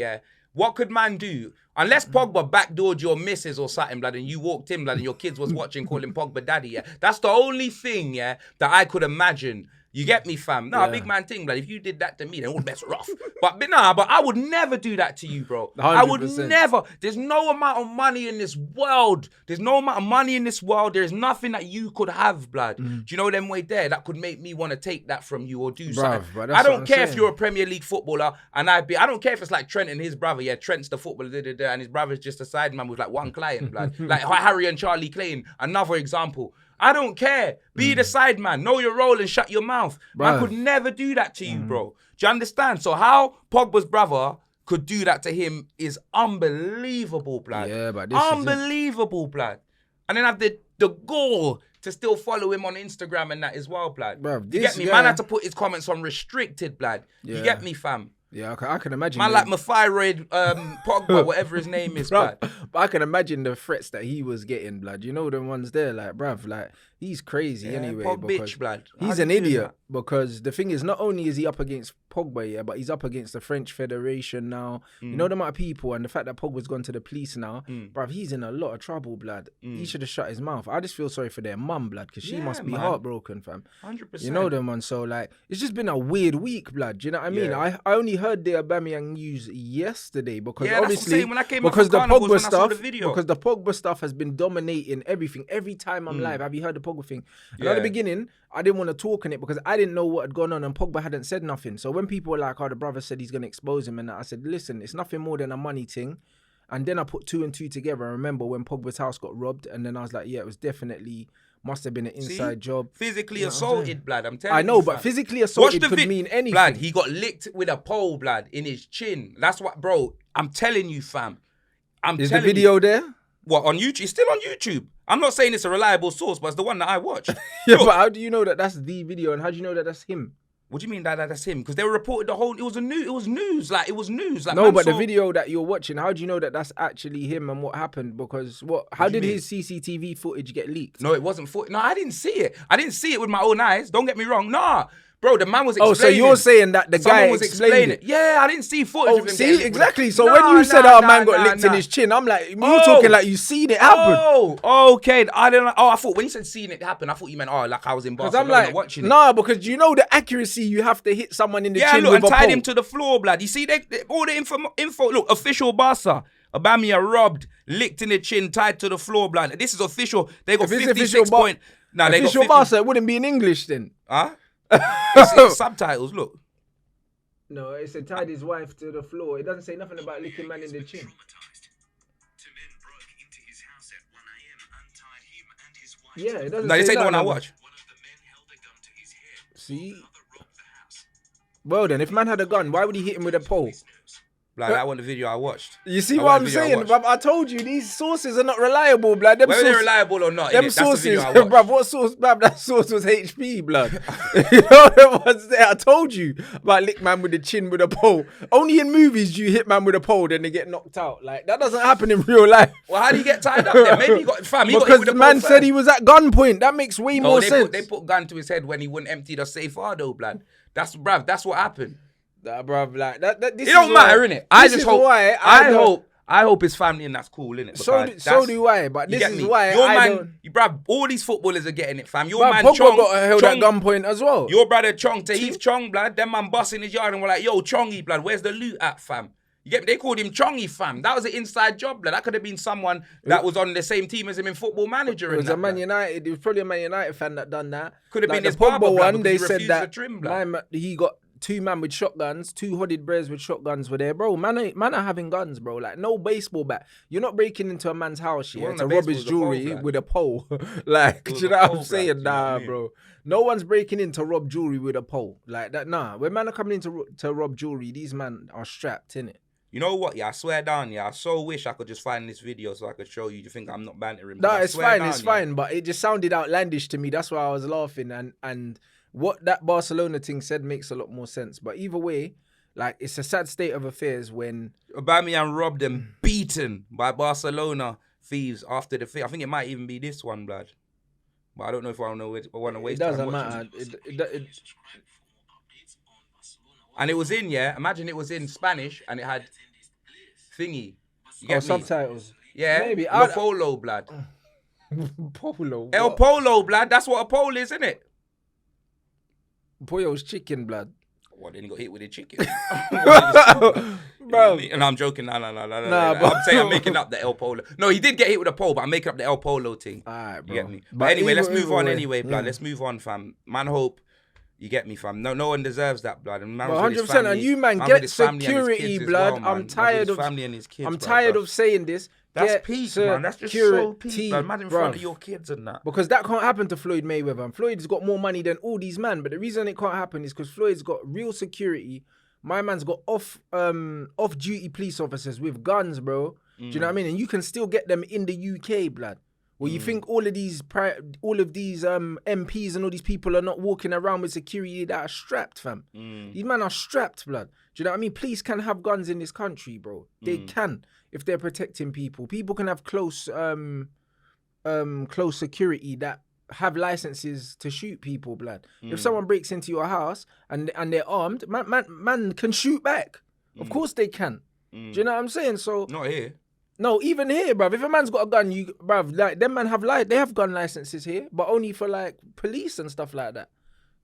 what could man do? Unless Pogba backdoored your missus or something, blood, and you walked in, blood, and your kids was watching, calling Pogba daddy, That's the only thing, that I could imagine. You get me, fam? Big man thing, blood. If you did that to me, then all bets rough. But I would never do that to you, bro. 100%. I would never. There's no amount of money in this world. There is nothing that you could have, blood. Do you know them way there that could make me want to take that from you or do something? I don't care if you're a Premier League footballer and I don't care if it's like Trent and his brother. Yeah, Trent's the footballer, and his brother's just a sideman with like one client, blood. Like Harry and Charlie Clayton, another example. I don't care. Be the side man. Know your role and shut your mouth. I could never do that to you, bro. Do you understand? So how Pogba's brother could do that to him is unbelievable, blood. Yeah, but this unbelievable, blood. And then have the gall to still follow him on Instagram and that as well, blood. Bruv, you get me? Man had to put his comments on restricted, blood. You get me, fam? Yeah, I can imagine. Man, like my thyroid, Pogba, whatever his name is, blood. But I can imagine the threats that he was getting, blood. You know the ones there, like, bruv, like, he's crazy anyway. Bitch, blood. He's an idiot. Because the thing is, not only is he up against Pogba, but he's up against the French Federation now. You know the amount of people and the fact that Pogba's gone to the police now. Bruv, he's in a lot of trouble, blood. He should have shut his mouth. I just feel sorry for their mum, blood, because she must be heartbroken, fam. 100%. You know them, man. So, like, it's just been a weird week, blood. Do you know what I mean? I only heard the Aubameyang news yesterday because obviously when I came because the Pogba stuff, video. because the Pogba stuff has been dominating everything. Every time I'm live, have you heard the Pogba thing? And at the beginning, I didn't want to talk on it because I didn't know what had gone on and Pogba hadn't said nothing. So when people were like, "Oh, the brother said he's gonna expose him," and I said, "Listen, it's nothing more than a money thing." And then I put 2 and 2 together. I remember when Pogba's house got robbed, and then I was like, "Yeah, it was definitely." Must have been an inside job. Physically assaulted, blood. I'm telling you. I know, but physically assaulted could mean anything. Blood, he got licked with a pole, blood, in his chin. That's what, bro. I'm telling you, fam. Is the video there? What, on YouTube? It's still on YouTube. I'm not saying it's a reliable source, but it's the one that I watched. Yeah, but how do you know that that's the video, and how do you know that that's him? What do you mean that's him? Because they were reported the whole. It was news. Like it was news. Like no, but the video that you're watching, how do you know that that's actually him and what happened? Because how did his CCTV footage get leaked? No, it wasn't footage. No, I didn't see it. I didn't see it with my own eyes. Don't get me wrong. Nah. Bro, the man was explaining. Oh, so you're saying that the guy was explaining it? Yeah, I didn't see footage of him. See, exactly. So when you said, man got licked in his chin, I'm like, you talking like you seen it happen. Oh, okay. I thought when you said seeing it happen, I thought you meant, like I was in Barcelona watching it. Nah, because you know the accuracy, you have to hit someone in the chin look, with a pole. And tied him to the floor, blood. You see, all the info, look, official Barca. Aubameyang robbed, licked in the chin, tied to the floor, blood. This is official. They got 56 points. Nah, they got official Barca, it wouldn't be in English then. Huh? It's subtitles, look. No, it said tied his wife to the floor. It doesn't say nothing about licking man in the chin. Yeah, it doesn't. No, this ain't the one I watch. See? Well then, if man had a gun, why would he hit him with a pole? Blood, that wasn't the video I watched. You see what I'm saying, bruv? I told you these sources are not reliable, blood. Whether they're reliable or not, them sources, bruv. What source, bruv? That source was HP, blood. You know what was there? I told you about lick man with the chin with a pole. Only in movies do you hit man with a pole, then they get knocked out. Like that doesn't happen in real life. Well, how do you get tied up there? Maybe he got got hit with because the man said he was at gunpoint. That makes way more sense. They put gun to his head when he wouldn't empty the safe though, blood. That's what happened. Bruv, like that. This it don't matter, innit? I hope his family and that's cool, innit? So do I. But this is why bruv, all these footballers are getting it, fam. Your bruv, man Pogba Chong got held at gunpoint as well. Your brother Chong, Tahith Chong, blood. Them man busting his yard and we're like, yo, Chongy, blood. Where's the loot at, fam? You get me? They called him Chongy, fam. That was an inside job, blood. That could have been someone that was on the same team as him in Football Manager. It was a Man United. It was probably a Man United fan that done that. Could have been his Pogba one. They said that he got 2 man with shotguns, 2 hooded bears with shotguns were there, bro. Man are having guns, bro. Like no baseball bat. You're not breaking into a man's house to rob his jewelry with a pole. Like, do you know what I'm saying? Nah, bro. No one's breaking in to rob jewelry with a pole like that. Nah, when man are coming in to rob jewelry, these men are strapped in it. You know what? Yeah, I swear down. Yeah, I so wish I could just find this video so I could show you. You think I'm not bantering? No, it's fine. But it just sounded outlandish to me. That's why I was laughing. And what that Barcelona thing said makes a lot more sense. But either way, like it's a sad state of affairs when Aubameyang robbed and beaten by Barcelona thieves after the I think it might even be this one, blood. But I don't know if I want to waste time. It doesn't matter. And it was in, imagine it was in Spanish and it had thingy. You get me? Subtitles. Yeah, maybe. El Polo, blood. Polo. El Polo, blood. That's what a pole is, isn't it? Pollo's chicken, blood. What, then he got hit with a chicken? Bro. And I'm joking. No. I'm saying I'm making up the El Polo. No, he did get hit with a pole, but I'm making up the El Polo thing. All right, bro. You get me? But anyway, let's move on anyway, blood. Let's move on, fam. Man, hope. You get me, fam. No one deserves that, blood. And 100%. And you, man, get security, blood. I'm tired of family and his kids. I'm tired of saying this. That's peace, man. That's just so peace, blood. Imagine in front of your kids and that. Because that can't happen to Floyd Mayweather. And Floyd's got more money than all these men. But the reason it can't happen is because Floyd's got real security. My man's got off-duty police officers with guns, bro. Do you know what I mean? And you can still get them in the UK, blood. Well, you think all of these MPs and all these people are not walking around with security that are strapped, fam? These men are strapped, blood. Do you know what I mean? Police can have guns in this country, bro. They can if they're protecting people. People can have close security that have licenses to shoot people, blood. If someone breaks into your house and they're armed, man can shoot back. Of course they can. Do you know what I'm saying? So not here. No, even here, bruv. If a man's got a gun, bruv, like them man they have gun licenses here, but only for like police and stuff like that.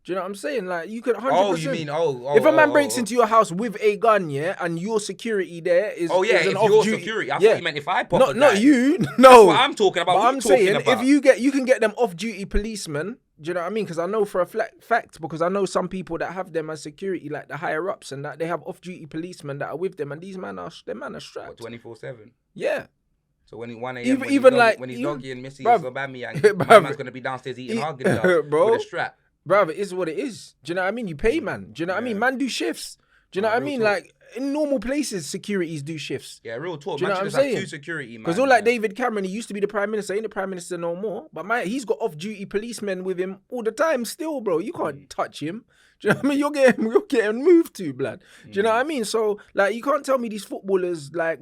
Do you know what I'm saying? Like you could 100%. Oh, you mean if a man breaks into your house with a gun, and your security there is if your security. I thought you meant if I pop not you. No, that's what I'm talking about. But I'm saying if you can get them off-duty policemen. Do you know what I mean? Because I know for a fact, because I know some people that have them as security, like the higher ups, and that they have off-duty policemen that are with them, and these men are strapped 24/7. Yeah. So when 1 a.m. when he's doggy and Missy Aubameyang, my man's gonna be downstairs eating Haagen-Dazs with a strap. Bruv, it is what it is. Do you know what I mean? You pay, man. Do you know what I mean? Man do shifts. Do you know what I mean? Like in normal places, securities do shifts. Yeah, real talk. Do you know what I'm saying? 2 security, man. Because all like David Cameron, he used to be the prime minister. Ain't the prime minister no more. But he's got off-duty policemen with him all the time. Still, bro, you can't touch him. Do you know what I mean? You're getting moved to, blood. Do you know what I mean? So like, you can't tell me these footballers like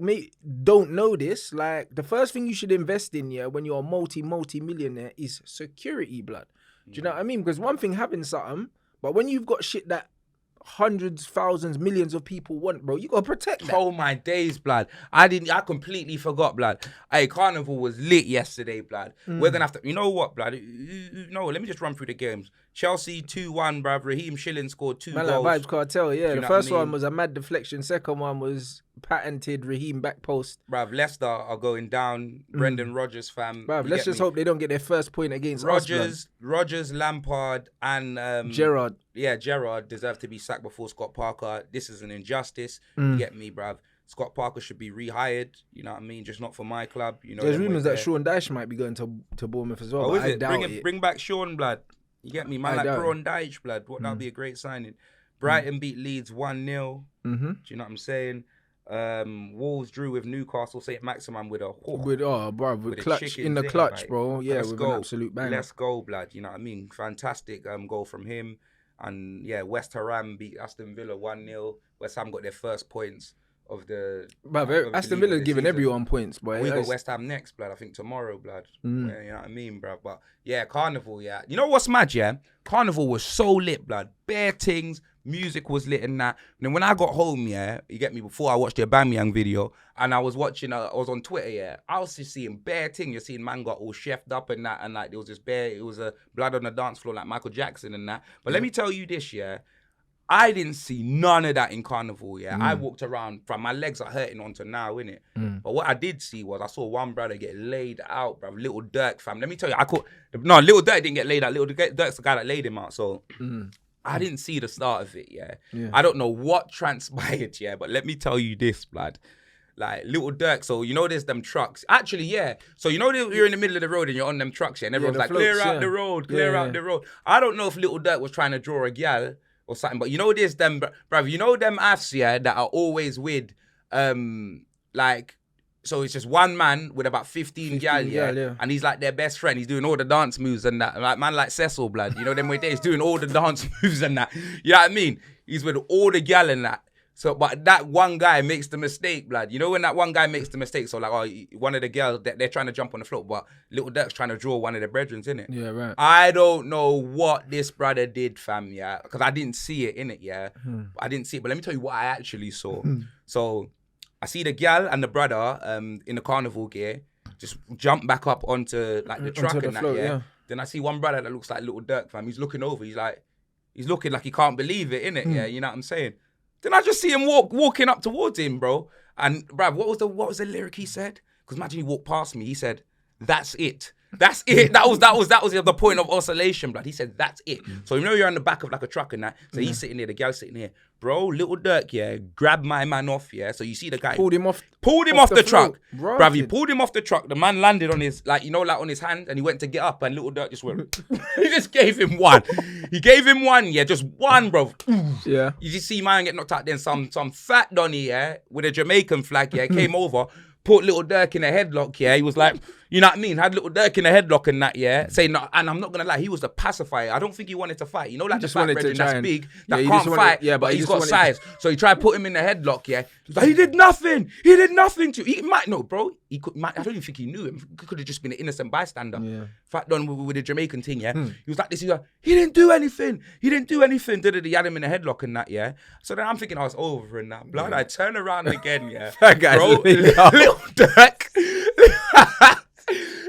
don't know this. Like the first thing you should invest in, when you're a multi-millionaire is security, blood. Do you know what I mean? Because one thing having something, but when you've got shit that hundreds, thousands, millions of people want, bro, you gotta protect that. Oh my days, blood. I completely forgot, blood. Hey, Carnival was lit yesterday, blood. We're gonna have to, you know what, blood? No, let me just run through the games. Chelsea 2-1, bruv. Raheem Shilling scored 2 goals. Like Vibes Cartel, yeah. The first one was a mad deflection. Second one was patented Raheem back post. Bruv, Leicester are going down. Brendan Rodgers, fam. Bruv, let's just hope they don't get their first point against us. Rodgers, Lampard, and Gerrard. Yeah, Gerrard deserve to be sacked before Scott Parker. This is an injustice. You get me, bruv. Scott Parker should be rehired. You know what I mean? Just not for my club. You know. There's rumours that Sean Dyche might be going to Bournemouth as well. Oh, but is it? Bring back Sean, blood. You get me? Man, like Sean Dyche, blood. That'll be a great signing. Brighton beat Leeds 1-0. Do you know what I'm saying? Wolves drew with Newcastle. St. Maximin with a with clutch in the zing, clutch, mate. bro. Yeah, Let's with go. an absolute banger. Let's go, blood. You know what I mean? Fantastic goal from him. And yeah, West Ham beat Aston Villa 1-0. West Ham got their first points of the. Aston Villa's giving everyone points, boy. We got West Ham next, blood. I think tomorrow, blood. Yeah, you know what I mean, blood. But yeah, Carnival, yeah. You know what's mad, yeah? Carnival was so lit, blood. Bare things, music was lit and that. And then when I got home, yeah, you get me, before I watched the Aubameyang video, and I was watching, I was on Twitter, yeah, I was just seeing bare things. You're seeing man got all chefed up and that, and like there was just bare, it was a blood on the dance floor like Michael Jackson and that. But let me tell you this, yeah. I didn't see none of that in Carnival, yeah. I walked around, from my legs are hurting onto now, innit? But what I did see was I saw one brother get laid out, bruv. Little Dirk, fam. Let me tell you, Little Dirk didn't get laid out. Little Dirk's the guy that laid him out, so I didn't see the start of it, yeah. I don't know what transpired, yeah, but let me tell you this, blood. Like, Little Dirk, so you know there's them trucks. Actually, yeah. So you know you're in the middle of the road and you're on them trucks, yeah, and everyone's like, clear out the road, clear out the road. I don't know if Little Dirk was trying to draw a gal or something, but you know there's them, bruv, you know them AFs, yeah, that are always with, like, so it's just one man with about 15 gal, yeah, and he's like their best friend. He's doing all the dance moves and that. Like, man like Cecil, blood, you know them way there, he's doing all the dance moves and that. You know what I mean? He's with all the gal and that. So, but that one guy makes the mistake, blood. You know when that one guy makes the mistake, so like, one of the girls, they're trying to jump on the float, but Little Dirk's trying to draw one of the brethren, innit? Yeah, right. I don't know what this brother did, fam, yeah, because I didn't see it, innit, yeah? I didn't see it, but let me tell you what I actually saw. So, I see the gal and the brother in the Carnival gear just jump back up onto like the truck and that, float, yeah? Then I see one brother that looks like Little Dirk, fam. He's looking over, he's looking like he can't believe it, innit, yeah? You know what I'm saying? Then I just see him walking up towards him, bro. And bruv, what was the lyric he said? Because imagine he walked past me. He said, "That's it. That's it." That was the point of oscillation, blood. He said, "That's it." So you know you're on the back of like a truck and that. So he's sitting there, the girl's sitting here. Bro, Little Dirk, yeah, grabbed my man off, yeah. So you see the guy pulled him off the truck, bruv. He pulled him off the truck. The man landed on his, like, you know, like on his hand, and he went to get up, and Little Dirk just went. He just gave him one. He gave him one, yeah, just one, bro. Yeah. You just see man get knocked out. Then some fat Donny, yeah, with a Jamaican flag, yeah, came over. Put Little Dirk in a headlock, yeah. He was like, you know what I mean? Had Little Dirk in a headlock and that, yeah. Saying, no, and I'm not gonna lie, he was the pacifier. I don't think he wanted to fight. You know, like the fat brethren that's big, that can't fight, but he's got size. So he tried to put him in a headlock, yeah. He was like, he did nothing. He did nothing to. He might no, bro. I don't even think he knew him. He could have just been an innocent bystander. Yeah. Fat Don with the Jamaican thing, yeah. He was like this. He was like, he didn't do anything. He didn't do anything. He had him in a headlock and that, yeah. So then I'm thinking I was over and that. Blood, I turn around again, yeah. That guy's bro, Little Dirk.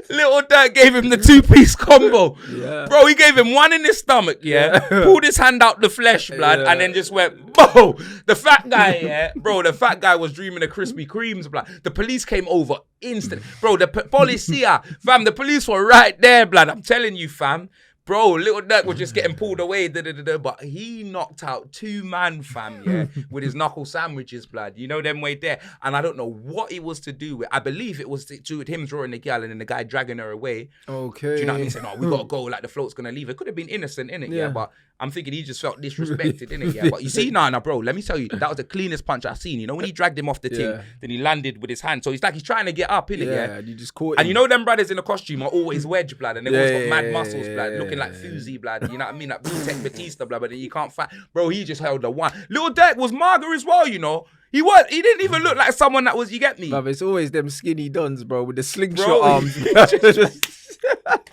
Little Dirk gave him the 2-piece combo. Yeah. Bro, he gave him one in his stomach, yeah. Pulled his hand out the flesh, blood, and then just went, boom. The fat guy, yeah. Bro, the fat guy was dreaming of Krispy Kremes, blood. The police came over instant. Bro, the policia, fam, the police were right there, blood. I'm telling you, fam. Bro, Little Dirk was just getting pulled away, but he knocked out 2 man, fam, yeah, with his knuckle sandwiches, blood. You know them way there. And I don't know what it was to do with. I believe it was to do with him drawing the gal and then the guy dragging her away. Okay. Do you know what I mean? Saying, "Oh, we gotta go, like the float's gonna leave." It could have been innocent, innit? Yeah. But I'm thinking he just felt disrespected, innit? Yeah. But you see, nah, bro, let me tell you, that was the cleanest punch I've seen. You know, when he dragged him off the thing, then he landed with his hand. So he's like, he's trying to get up, innit? Yeah. You just caught him. And you know them brothers in the costume are always wedge, blood, and they've always got mad muscles, blood, looking like Fuzi, blood. You know what I mean? Like Tech Batista, blood, but then you can't fight. Bro, he just held the one. Little Dirk was mager as well, you know. He didn't even look like someone that was, you get me? Bruv, it's always them skinny dons, bro, with the slingshot arms.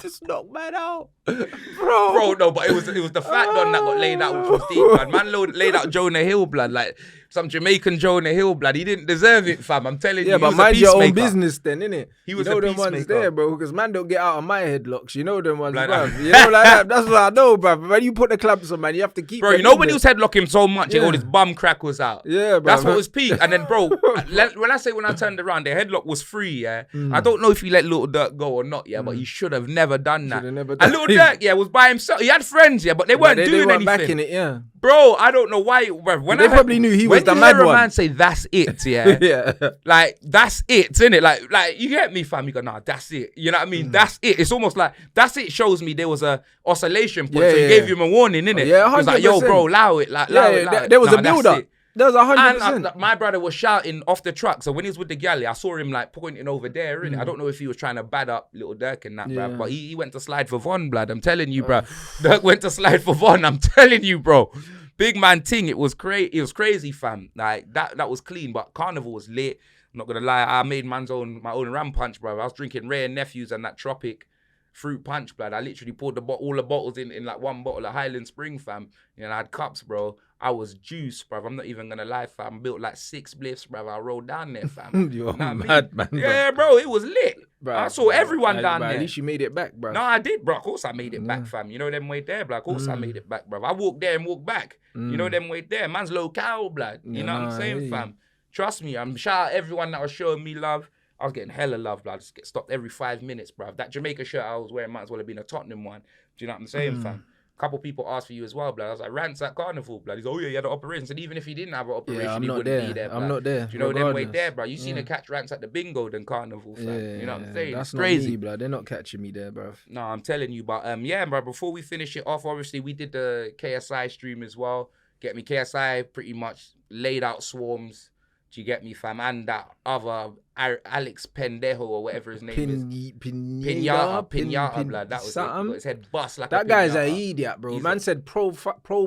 Just knock man out. Bro, no, but it was the fat don that got laid out, which was deep, blood. Man laid out Jonah Hill, blood, like some Jamaican Jonah Hill, blood. He didn't deserve it, fam. I'm telling you. Yeah, but mind your own business then, innit? He was you know a them ones there, bro, because man don't get out of my headlocks. You know them ones, bruv. You know, like that. That's what I know, bruv. When you put the clamps on, man, you have to keep. Bro, you know when he was headlocking so much, all his bum crack was out. Yeah, bro. That's what was peak. And then, bro, when I turned around, the headlock was free, yeah. I don't know if he let Little Dirk go or not, yeah, but he should have never done that. And Little Dirk, yeah, was by himself. He had friends, yeah, but they weren't doing anything. Back in it, yeah. Bro, I don't know why. When they probably knew he was the mad one. When you hear a man say, "That's it," yeah, yeah, like that's it, innit? Like you get me, fam. You go, "Nah, that's it." You know what I mean? That's it. It's almost like that's it. Shows me there was a oscillation point, so he gave him a warning, innit? Yeah, 100%. He was like, "Yo, bro, allow it." Like, allow it. There was a build up. There's 100%. And my brother was shouting off the truck. So when he was with the galley, I saw him like pointing over there, innit? I don't know if he was trying to bad up Little Dirk and that, bruv. But he went to slide for Von, blood. I'm telling you, bruv. Dirk went to slide for Von. I'm telling you, bro. Big man ting. It was crazy, fam. Like that was clean. But Carnival was lit. I'm not gonna lie. I made my own ram punch, bro. I was drinking Rare Nephews and that Tropic fruit punch, blood. I literally poured all the bottles in like one bottle of Highland Spring, fam. And I had cups, bro. I was juiced, bruv. I'm not even gonna lie, fam. Built like 6 bliffs, bruv. I rolled down there, fam. You're mad, man. Yeah, bro. It was lit. Bruv, I saw everyone down there. At least you made it back, bruv. No, I did, bro. Of course I made it back, fam. You know them way there, blood. Of course I made it back, bruv. I walked there and walked back. You know them way there. Man's local, blood. You know what I'm saying, fam? Trust me. I'm shout out everyone that was showing me love. I was getting hella love, blood. I just get stopped every 5 minutes, bruv. That Jamaica shirt I was wearing might as well have been a Tottenham one. Do you know what I'm saying, fam? Couple people asked for you as well, blood. I was like, Rants at Carnival, blood. He's like, oh yeah, you had an operation. And even if he didn't have an operation, he wouldn't be there, blood. I'm not there. Do you know them way there, bro? You seen the catch Rants at the bingo than Carnival, fam. You know what I'm saying? That's it's crazy. Not me, blood. They're not catching me there, bruv. No, I'm telling you, but yeah, bro, before we finish it off, obviously we did the KSI stream as well. Get me? KSI pretty much laid out swarms. Do you get me, fam? And that other Alex Pendejo or whatever his name is. Pinata, blood. That was it. His head bust like that a guy's pinata. an idiot, bro. Man said pro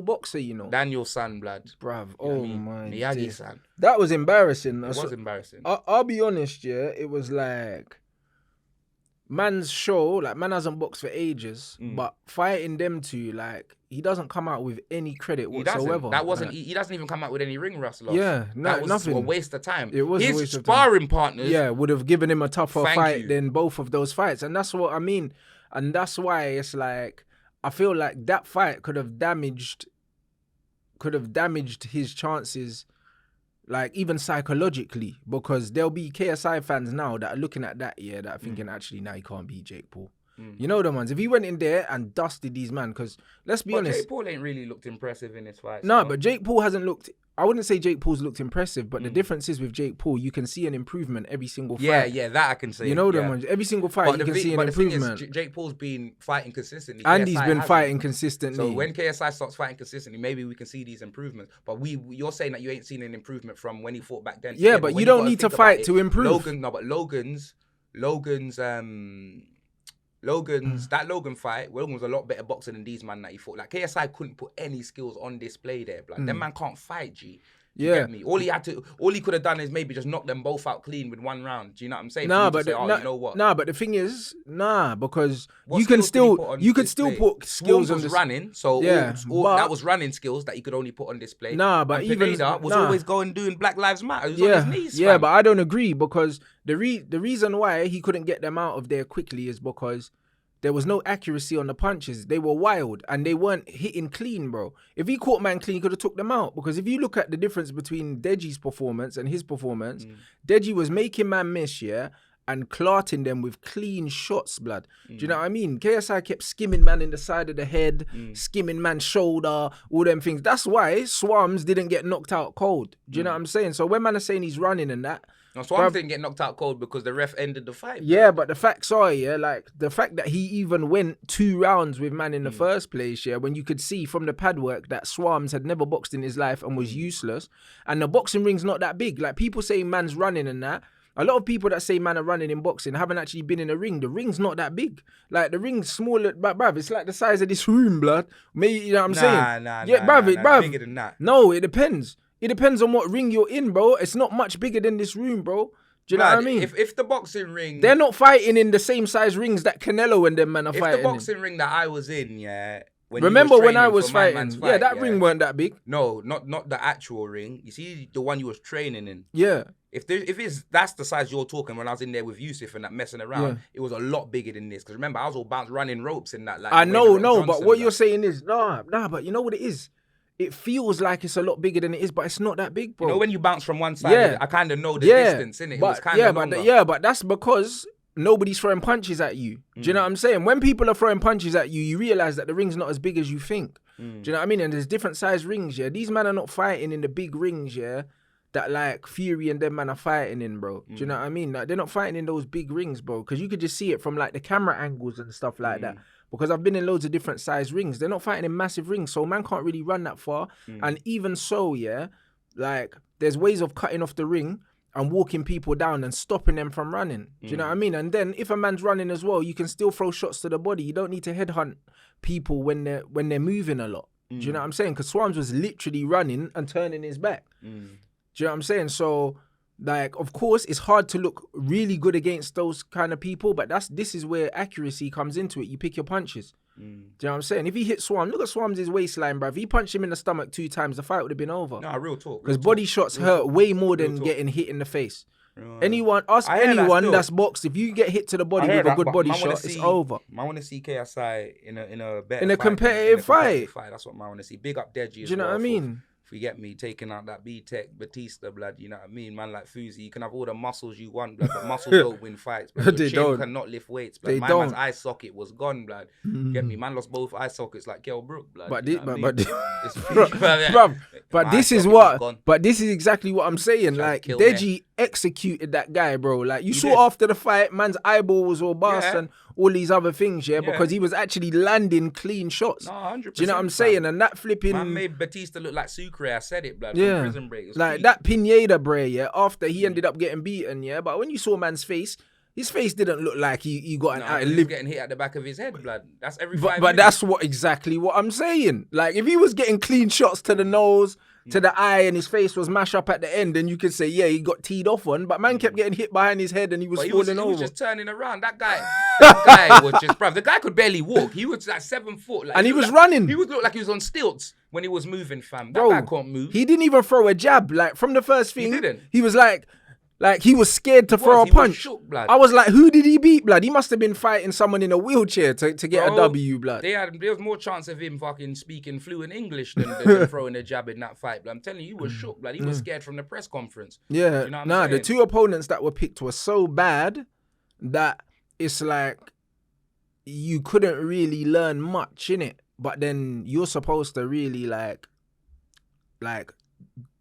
boxer, you know. Daniel's son, blood. Bruv, my Miyagi's son. That was embarrassing. It was embarrassing. I'll be honest, yeah. It was like man's show, like man hasn't boxed for ages, but fighting them two, like he doesn't come out with any credit whatsoever. That wasn't. He doesn't even come out with any ring rust loss. Yeah, that was nothing. A waste of time. It was his a waste of sparring partners. Yeah, would have given him a tougher fight than both of those fights, and that's what I mean. And that's why it's like I feel like that fight could have damaged his chances. Like, even psychologically, because there'll be KSI fans now that are looking at that, that are thinking, actually, now he can't beat Jake Paul. You know the ones. If he went in there and dusted these men, because let's be honest. Jake Paul ain't really looked impressive in his fight. No, but Jake Paul hasn't looked. I wouldn't say Jake Paul's looked impressive, but the difference is with Jake Paul, you can see an improvement every single fight. Yeah, that I can see. You know them ones. Every single fight, you can see an improvement. Thing is, Jake Paul's been fighting consistently. And he's been fighting consistently. So when KSI starts fighting consistently, maybe we can see these improvements. But you're saying that you ain't seen an improvement from when he fought back then. Yeah, but you don't need to fight to improve. Logan's that Logan fight, Logan was a lot better boxer than these man that he fought. Like KSI couldn't put any skills on display there. Like them man can't fight, G. You get me? All he could have done is maybe just knock them both out clean with one round. Do you know what I'm saying? But you know what? But the thing is, because you could still put skills on was running. So that was running skills that he could only put on display. But even was always going doing Black Lives Matter. He was on his knees, but I don't agree, because the reason why he couldn't get them out of there quickly is because there was no accuracy on the punches. They were wild and they weren't hitting clean, bro. If he caught man clean, he could have took them out. Because if you look at the difference between Deji's performance and his performance, Deji was making man miss, and clarting them with clean shots, blood. Do you know what I mean? KSI kept skimming man in the side of the head, skimming man's shoulder, all them things. That's why Swarms didn't get knocked out cold. Do you know what I'm saying? So when man is saying he's running and that, no, Swarms didn't get knocked out cold because the ref ended the fight. Yeah, but the facts are, like the fact that he even went 2 rounds with man in the first place, when you could see from the pad work that Swarms had never boxed in his life and was useless, and the boxing ring's not that big. Like people say man's running and that. A lot of people that say man are running in boxing haven't actually been in a ring. The ring's not that big. Like the ring's smaller, but bruv, it's like the size of this room, blood. You know what I'm saying? Bruv. Bigger than that. No, it depends. It depends on what ring you're in, bro. It's not much bigger than this room, bro. Do you know what I mean? If the boxing ring... They're not fighting in the same size rings that Canelo and them man are fighting in. If the boxing ring that I was in, remember when I was fighting? That ring weren't that big. No, not the actual ring. You see the one you was training in? Yeah. If that's the size you're talking, when I was in there with Yusuf and that messing around, it was a lot bigger than this. Because remember, I was all running ropes in that. Like, I know, but what you're saying is, but you know what it is? It feels like it's a lot bigger than it is, but it's not that big, bro. You know when you bounce from one side, I kind of know the distance, innit? It was kind of longer. But that's because nobody's throwing punches at you. Do you know what I'm saying? When people are throwing punches at you, you realise that the ring's not as big as you think. Do you know what I mean? And there's different size rings, These men are not fighting in the big rings, that like Fury and them man are fighting in, bro. Do you know what I mean? Like, they're not fighting in those big rings, bro, because you could just see it from like the camera angles and stuff like that. Because I've been in loads of different size rings. They're not fighting in massive rings, so man can't really run that far. And even so, like there's ways of cutting off the ring and walking people down and stopping them from running. Do you know what I mean? And then if a man's running as well, you can still throw shots to the body. You don't need to headhunt people when they're moving a lot. Do you know what I'm saying? Because Swans was literally running and turning his back. Do you know what I'm saying? So, like, of course, it's hard to look really good against those kind of people, but this is where accuracy comes into it. You pick your punches. Do you know what I'm saying? If he hit Swam, look at Swam's waistline, bruv. If he punched him in the stomach 2 times, the fight would have been over. Nah, real talk. Because body shots hurt way more than getting hit in the face. Anyone that's boxed, if you get hit to the body with a good body shot, it's over. I want to see KSI in a better in a competitive fight. That's what I want to see. Big up Deji. Do you know what I mean? If you get me, taking out that B-Tech, Batista, blood, you know what I mean? Man like Fuzi, you can have all the muscles you want, blood, but muscles don't win fights, blood. They Your chin don't. cannot lift weights, blood. They My don't. man's eye socket was gone, blood. Get me? Man lost both eye sockets like Kell Brook, blood. But you know what I mean? but this is exactly what I'm saying. Like, Deji executed that guy, bro. Like, you saw after the fight, man's eyeball was all bust and all these other things, because he was actually landing clean shots. No, 100%. Do you know what I'm saying? And that flipping... Man made Batista look like Sucre, I said it, blood. Yeah, Prison break. like peak. that Pineda, bro, after he ended up getting beaten, but when you saw man's face, his face didn't look like he got an he was getting hit at the back of his head, blood. That's every 5 but that's exactly what I'm saying. Like, if he was getting clean shots to the nose, to the eye, and his face was mashed up at the end, then you could say, he got teed off on. But man kept getting hit behind his head and he was falling over. He was just turning around. That guy was just, bruv, the guy could barely walk. He was like 7 foot. Like, and he was running. He would look like he was on stilts when he was moving, fam. That guy can't move. He didn't even throw a jab. Like, from the first thing, He didn't. He was like he was scared to throw a punch. Was shook, blood. I was like, who did he beat, blood? He must have been fighting someone in a wheelchair to get a W, blood. There was more chance of him fucking speaking fluent English than throwing a jab in that fight, blood. I'm telling you, he was shook, blood. He was scared from the press conference. Yeah, you know what I'm saying? The 2 opponents that were picked were so bad that it's like you couldn't really learn much in it. But then you're supposed to really like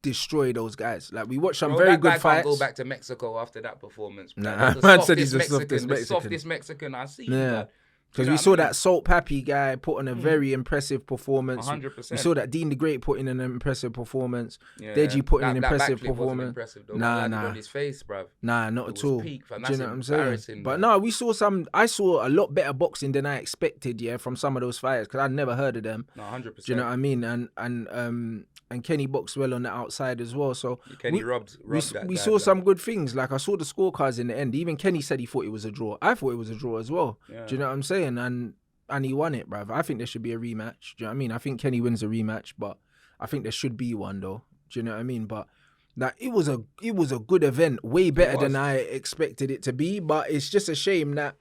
destroy those guys. Like, we watched some very good fights. Can't go back to Mexico after that performance. Nah, man said he's the softest Mexican. The softest Mexican I see. Yeah. Because we saw that Salt Pappy guy put on a very impressive performance. 100%. We saw that Dean the Great put in an impressive performance. Yeah. Deji put in an impressive backflip performance. Impressive, though. Nah. On his face, bruv. Nah, not at all. Peak, fam. Do you know what I'm saying? Embarrassing, But man. no, I saw a lot better boxing than I expected, from some of those fighters, because I'd never heard of them. No, 100%. Do you know what I mean? And Kenny boxed well on the outside as well. So Kenny robbed that we guy, saw blood. some good things. Like, I saw the scorecards in the end. Even Kenny said he thought it was a draw. I thought it was a draw as well. Yeah. Do you know what I'm saying? And he won it, bruv. I think there should be a rematch. Do you know what I mean? I think Kenny wins a rematch, but I think there should be one though. Do you know what I mean? But like, it was a good event, way better than I expected it to be. But it's just a shame that,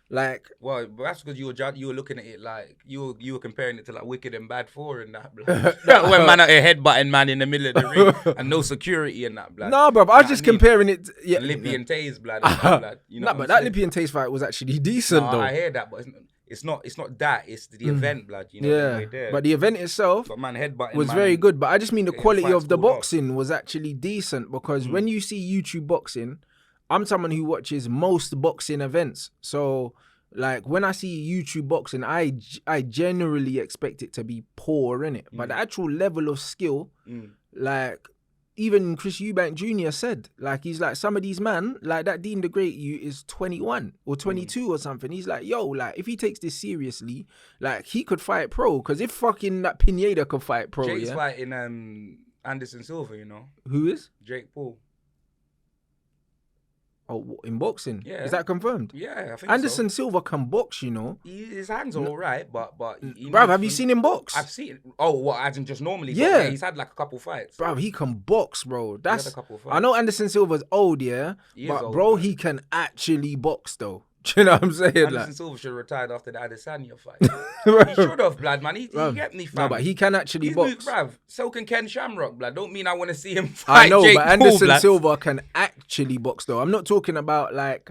like, well, that's because you were looking at it like you were comparing it to like Wicked and Bad 4 and that, blood. When man out here headbutting man in the middle of the ring and no security and that, blood. No, bruv, I was just comparing it. Lippy and Taze, blood. Blood. You know but that Lippy and Taze fight was actually decent though. I hear that, but it's not that. It's the event, blood. You know, yeah. there. But the event itself was very good. But I just mean the quality of the boxing was actually decent, because when you see YouTube boxing, I'm someone who watches most boxing events. So, like, when I see YouTube boxing, I generally expect it to be poor, innit? But the actual level of skill, like, even Chris Eubank Jr. said, like, he's like, some of these man, like that Dean the Great is 21 or 22 or something. He's like, yo, like, if he takes this seriously, like, he could fight pro. Because if fucking that Pineda could fight pro, Jake's fighting Anderson Silva, you know. Who is? Jake Paul. Oh, in boxing? Yeah. Is that confirmed? Yeah, I think Anderson Silva can box, you know. His hands are all right, but Bruv, have you seen him box? I've seen. Oh, what? As in just normally? Yeah. He's had like a couple fights. Bruv, he can box, bro. That's. He had a couple fights. I know Anderson Silva's old, yeah, but old, bro, man. he can actually box though. Do you know what I'm saying? Anderson Silva should have retired after the Adesanya fight. He should have, blood, man. He get me, fam. No, but he can actually He's box. Bruv, so can Ken Shamrock, blood. Don't mean I want to see him fight I know, Jake but Paul, Anderson blood. Silva can actually box though. I'm not talking about like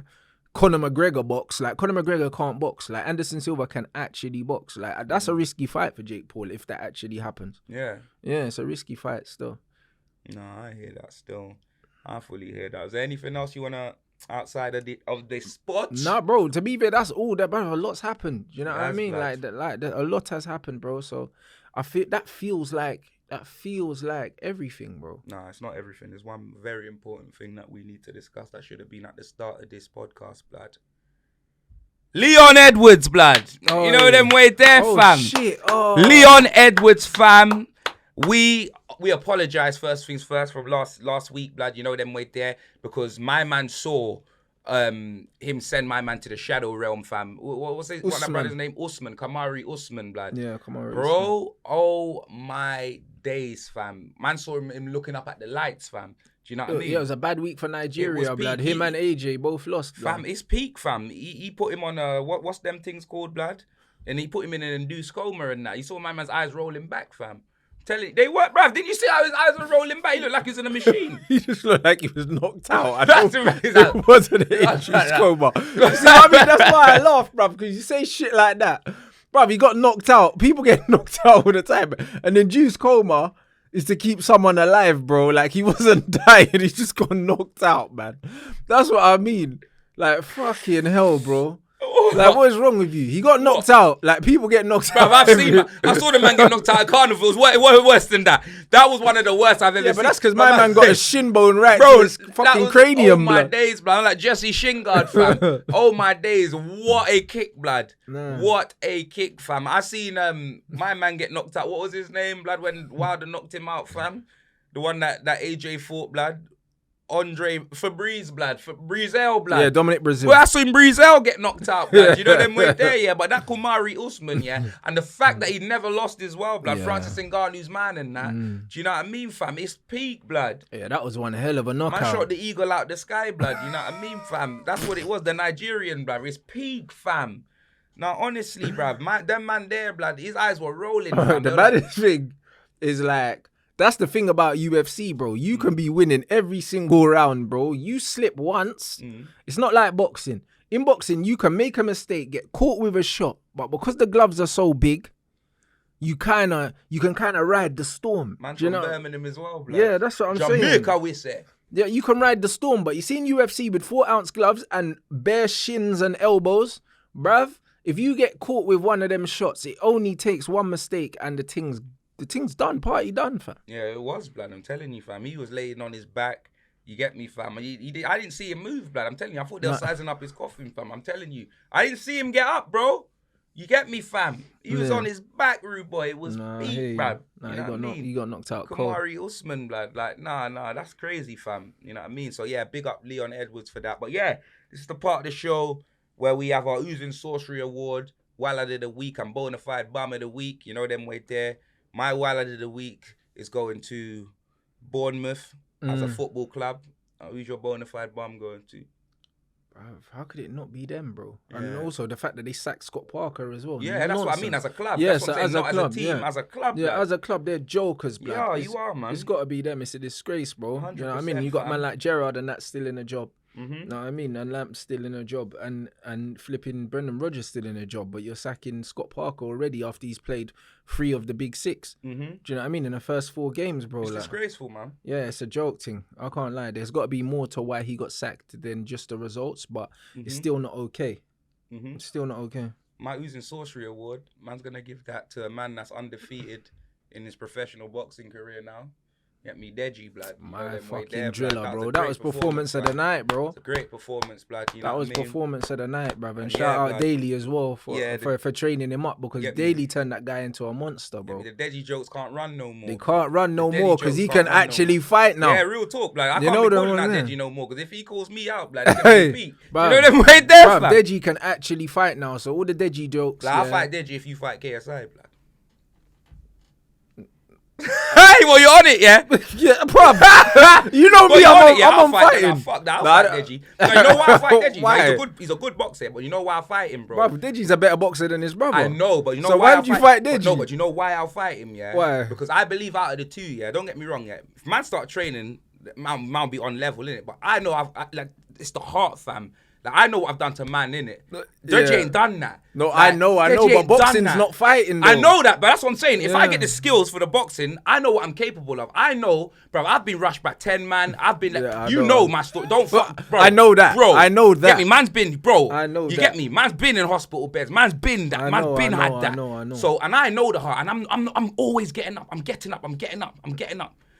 Conor McGregor box. Like, Conor McGregor can't box. Like, Anderson Silva can actually box. Like, that's a risky fight for Jake Paul if that actually happens. Yeah. Yeah, it's a risky fight still. No, I hear that still. I fully hear that. Is there anything else you wanna outside of the sport? Nah, bro. To be fair, that's all. That, bro, a lot's happened. You know what I Yes, mean? blood. Like a lot has happened, bro. So I feel that feels like everything, bro. Nah, it's not everything. There's one very important thing that we need to discuss that should have been at the start of this podcast, blood. Leon Edwards, blood. Oh, you know them way there, fam. Shit. Oh. Leon Edwards, fam. We apologize first things first from last week, blood. You know them way there because my man saw him send my man to the shadow realm, fam. What was it? What's that brother's name? Kamari Usman, blood. Yeah, Kamari. Bro, Usman. oh my days, fam. Man saw him looking up at the lights, fam. Do you know what I mean? Yeah, it was a bad week for Nigeria, blood. Him and AJ both lost, blood. Fam, it's peak, fam. He put him on what's them things called, blood? And he put him in an induced coma and that. You saw my man's eyes rolling back, fam. Tell it, they weren't, bruv. Didn't you see how his eyes were rolling back? He looked like he was in a machine. He just looked like he was knocked out. It wasn't an induced coma. See what I mean? That's why I laugh, bruv, because you say shit like that. Bruv, he got knocked out. People get knocked out all the time. An induced coma is to keep someone alive, bro. Like, he wasn't dying. He just got knocked out, man. That's what I mean. Like, fucking hell, bro. Like, what is wrong with you? He got knocked out. Like, people get knocked out. I saw the man get knocked out at carnivals. What worse than that? That was one of the worst I've ever seen. Yeah, but that's because my man got a shin bone right to his fucking cranium, oh my days, blood. I'm like Jesse Shingard, fam. Oh my days. What a kick, blood. Nah. What a kick, fam. I seen my man get knocked out. What was his name, blood, when Wilder knocked him out, fam? The one that AJ fought, blood. Andre Fabriz, blood. Brizel, blood. Yeah, Dominic Brazil. Well, I saw Brizel get knocked out, blood. You know them way there, yeah. But that Kamari Usman, yeah. And the fact that he never lost as well, blood. Yeah. Francis Ngannou's man and that. Do you know what I mean, fam? It's peak, blood. Yeah, that was one hell of a knockout. Man shot the eagle out the sky, blood. You know what I mean, fam? That's what it was. The Nigerian, blood. It's peak, fam. Now, honestly, bruv, them man there, blood, his eyes were rolling. The baddest thing is like, that's the thing about UFC, bro. You can be winning every single round, bro. You slip once. It's not like boxing. In boxing, you can make a mistake, get caught with a shot, but because the gloves are so big, you can kind of ride the storm. Man from Birmingham as well, blood. Yeah, that's what I'm saying. Jamaica, we say. Yeah, you can ride the storm, but you see in UFC with 4-ounce gloves and bare shins and elbows, bruv, if you get caught with one of them shots, it only takes one mistake and the thing's done, party done, fam. Yeah, it was, blood. I'm telling you, fam. He was laying on his back. You get me, fam. I didn't see him move, blood. I'm telling you. I thought they were sizing up his coffin, fam. I'm telling you. I didn't see him get up, bro. You get me, fam. He was on his back, rude boy. It was beat, bruv. He got knocked out. Kamari Usman, blood. Like, nah, that's crazy, fam. You know what I mean? So, yeah, big up Leon Edwards for that. But, yeah, this is the part of the show where we have our Oozing Sorcery Award, Wallet of the Week, and Bonafide Bum of the Week. You know them way there. My wallet of the week is going to Bournemouth as a football club. Who's your bona fide bum going to? Bruv, how could it not be them, bro? Yeah. And also the fact that they sacked Scott Parker as well. Yeah, that's what I mean, as a club. Yeah, that's so as a club, as a team, as a club. Yeah, as a club, they're jokers, blood. Yeah, you are, man. It's got to be them. It's a disgrace, bro. You know what I mean? You got man like Gerrard and that's still in a job. Know what I mean? And Lamp's still in a job, and flipping Brendan Rodgers still in a job, but you're sacking Scott Parker already after he's played 3 of the big 6. Do you know what I mean? In the first 4 games, bro. It's disgraceful, man. Yeah, it's a joke thing. I can't lie. There's got to be more to why he got sacked than just the results, but it's still not okay. It's still not okay. My Oozing Sorcery Award, man's gonna give that to a man that's undefeated in his professional boxing career now. Get me Deji, blood. My fucking driller, bro. That was performance of the night, bro. It's a great performance, blood. That was performance of the night, brother. And shout out Daly as well for training him up, because Daly turned that guy into a monster, bro. The Deji jokes can't run no more. They can't run no more because he can actually fight now. Yeah, real talk, blood. I can't be calling that Deji no more, because if he calls me out, blood, he's gonna be beat. You know them right there, blood. Deji can actually fight now, so all the Deji jokes. I'll fight Deji if you fight KSI, blood. Hey, well, you're on it, yeah? Yeah, bruv. You know me, I'm on fighting. Fuck that, I'll fight Deji. No, you know why I fight Deji? Why? He's a good boxer, but you know why I fight him, bro? Bruv, Deji's a better boxer than his brother. I know, but you know so why would you fight Deji? No, but you know why I'll fight him, yeah? Why? Because I believe out of the 2, yeah, don't get me wrong, yeah, if man start training, man be on level, innit? But I know like, it's the heart, fam. Like, I know what I've done to man, innit? Deji ain't done that. No, like, I know, Deji but boxing's not fighting, though. I know that, but that's what I'm saying. If I get the skills for the boxing, I know what I'm capable of. I know, bro, I've been rushed by 10 man. I've been, know my story. Don't fuck, bro. I know that. Bro, I know that. Get me? Man's been, bro. I know you that. get me? Man's been in hospital beds. Man's been that. Man's been had that. I know. So, and I know the heart, and I'm always getting up. I'm getting up.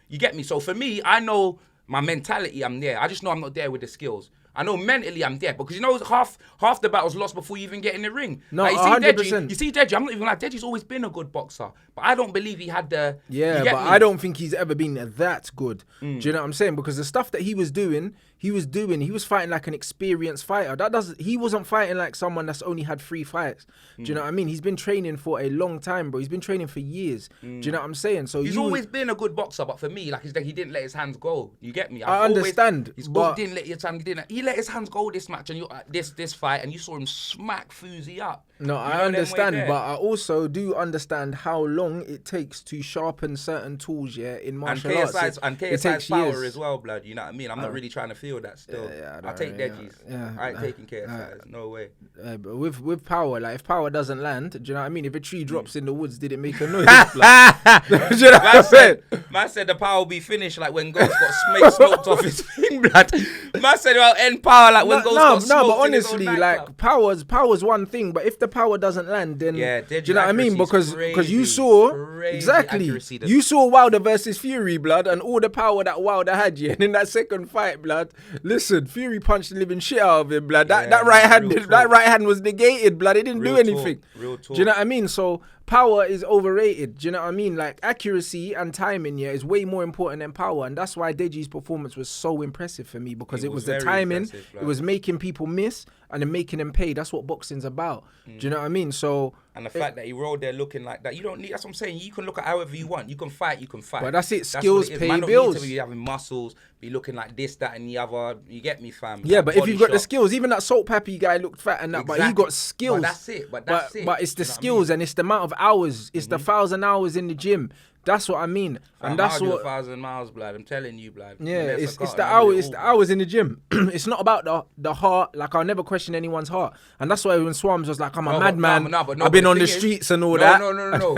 You get me? So for me, I know my mentality, I'm there. I just know I'm not there with the skills. I know mentally I'm there because, you know, half the battle's lost before you even get in the ring. No, like, 100%. You see Deji, I'm not even like, Deji's always been a good boxer, but I don't believe he had the... Yeah, but I don't think he's ever been that good. Do you know what I'm saying? Because the stuff that he was doing, he was fighting like an experienced fighter. He wasn't fighting like someone that's only had 3 fights. Do you know what I mean? He's been training for a long time, bro. He's been training for years. Do you know what I'm saying? So he's always been a good boxer, but for me, like, he didn't let his hands go. You get me? I understand. Didn't let his hands. He let his hands go this match and this fight, and you saw him smack Fuzi up. No, I understand, but I also do understand how long it takes to sharpen certain tools, in martial arts. And KSI's power as well, blood. You know what I mean? I'm not really trying to feel that still. I take Deji's. I ain't taking KSI's. No way. But with power, like, if power doesn't land, do you know what I mean? If a tree drops in the woods, did it make a noise? Like, do you know what I'm saying? Man said the power will be finished like when Ghost got smoked off his thing, blood. Man said about end power like when Ghost got smoked. No, but honestly, like, power's one thing, but if the power doesn't land, then do you know what I mean? Because you saw exactly, you saw Wilder versus Fury, blood, and all the power that Wilder had, and in that second fight, blood. Listen, Fury punched the living shit out of him, blood. That right hand was negated, blood. It didn't do anything. Real talk. Do you know what I mean? So power is overrated. Do you know what I mean? Like, accuracy and timing, is way more important than power, and that's why Deji's performance was so impressive for me, because it was the timing, it was making people miss and then making them pay. That's what boxing's about. Do you know what I mean? So, and the fact that he rolled there looking like that, you don't need. That's what I'm saying. You can look at however you want. You can fight. But that's it. Skills pay bills. Don't need to be having muscles, be looking like this, that, and the other. You get me, fam? Yeah, like, but if you've got the skills, even that Salt Pappy guy looked fat and that, but he got skills. But that's it. But it's the skills and it's the amount of hours. It's the 1,000 hours in the gym. That's what I mean, and that's what 1,000 miles, blood. I'm telling you, blood. Yeah, it's the hour. It's the hours in the gym. It's not about the heart. Like, I'll never question anyone's heart, and that's why when Swams was like, "I'm a madman. I've been on the streets and all that." No.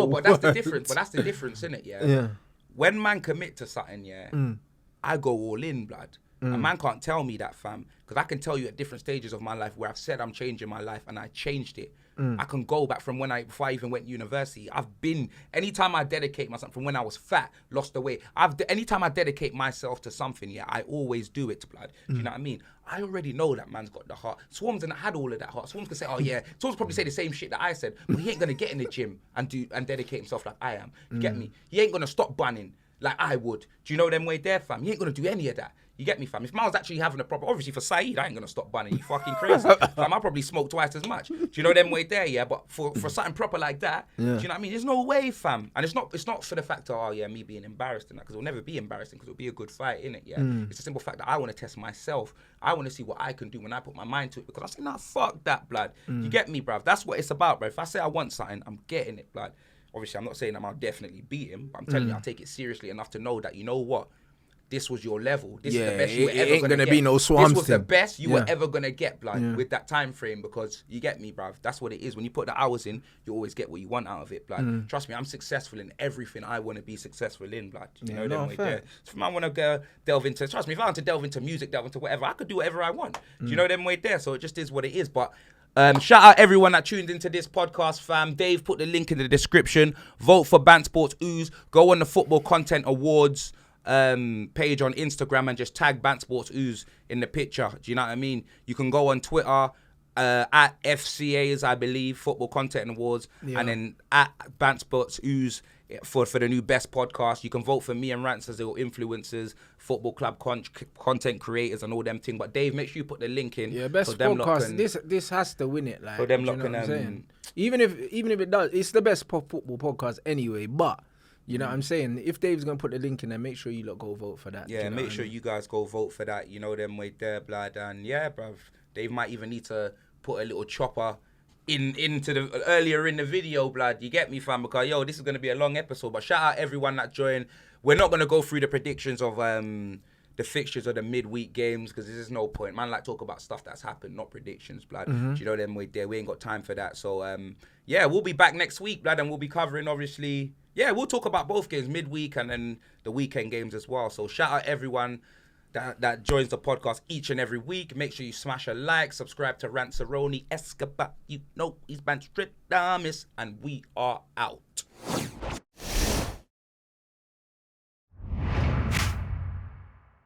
But that's the difference. But that's the difference, innit? Yeah. When man commit to something, I go all in, blood. A man can't tell me that, fam, because I can tell you at different stages of my life where I've said I'm changing my life and I changed it. I can go back from before I even went to university. Anytime I dedicate myself, from when I was fat, lost the weight, anytime I dedicate myself to something, I always do it, blood. Do you know what I mean? I already know that man's got the heart. Swarms and had all of that heart. Swarms can say, oh yeah, Swarms probably say the same shit that I said, but he ain't gonna get in the gym and dedicate himself like I am. You get me? He ain't gonna stop bunning like I would. Do you know them way there, fam? He ain't gonna do any of that. You get me, fam? If I was actually having a proper... Obviously, for Saeed, I ain't going to stop bunning. You fucking crazy. Fam, I probably smoke twice as much. Do you know them way there, But for something proper like that, do you know what I mean? There's no way, fam. And it's not for the fact of, me being embarrassed in that, because it'll never be embarrassing, because it'll be a good fight, innit, It's a simple fact that I want to test myself. I want to see what I can do when I put my mind to it, because I say, nah, fuck that, blood. You get me, bruv? That's what it's about, bruv. If I say I want something, I'm getting it, blood. Obviously, I'm not saying I'll definitely beat him, but I'm telling you, I'll take it seriously enough to know that, you know what? This was your level. This is the best you were ever going to get. Be no Swams. This was the best you were ever going to get, blood, with that time frame, because you get me, bruv. That's what it is. When you put the hours in, you always get what you want out of it, blood. Trust me, I'm successful in everything I want to be successful in, blood. You know them way there. So if I want to delve into, trust me, if I want to delve into music, delve into whatever, I could do whatever I want. Do you know them way there? So it just is what it is. But shout out everyone that tuned into this podcast, fam. Dave put the link in the description. Vote for BANTS SPORTS OOZ. Go on the Football Content Awards page on Instagram and just tag BANTS SPORTS OOZ in the picture. Do you know what I mean? You can go on Twitter at FCAs, I believe, Football Content Awards, and then at BANTS SPORTS OOZ for the new best podcast. You can vote for me and Rants as little influencers, football club content creators, and all them things. But Dave, make sure you put the link in. Yeah, best podcast. This has to win it. Like, for them even if it does, it's the best football podcast anyway. But you know what I'm saying? If Dave's going to put the link in there, make sure you lot go vote for that. Yeah, make sure you guys go vote for that. You know them way there, blood. And yeah, bruv, Dave might even need to put a little chopper into the earlier in the video, blood. You get me, fam? Because, this is going to be a long episode. But shout out everyone that joined. We're not going to go through the predictions of the fixtures of the midweek games, because there's no point. Man, like talk about stuff that's happened, not predictions, blood. Mm-hmm. Do you know them? We ain't got time for that. So yeah, we'll be back next week, blood, and we'll be covering obviously. Yeah, we'll talk about both games, midweek and then the weekend games as well. So shout out everyone that joins the podcast each and every week. Make sure you smash a like, subscribe to Ranceroni, Escobar. You know he's Banstradamus, and we are out.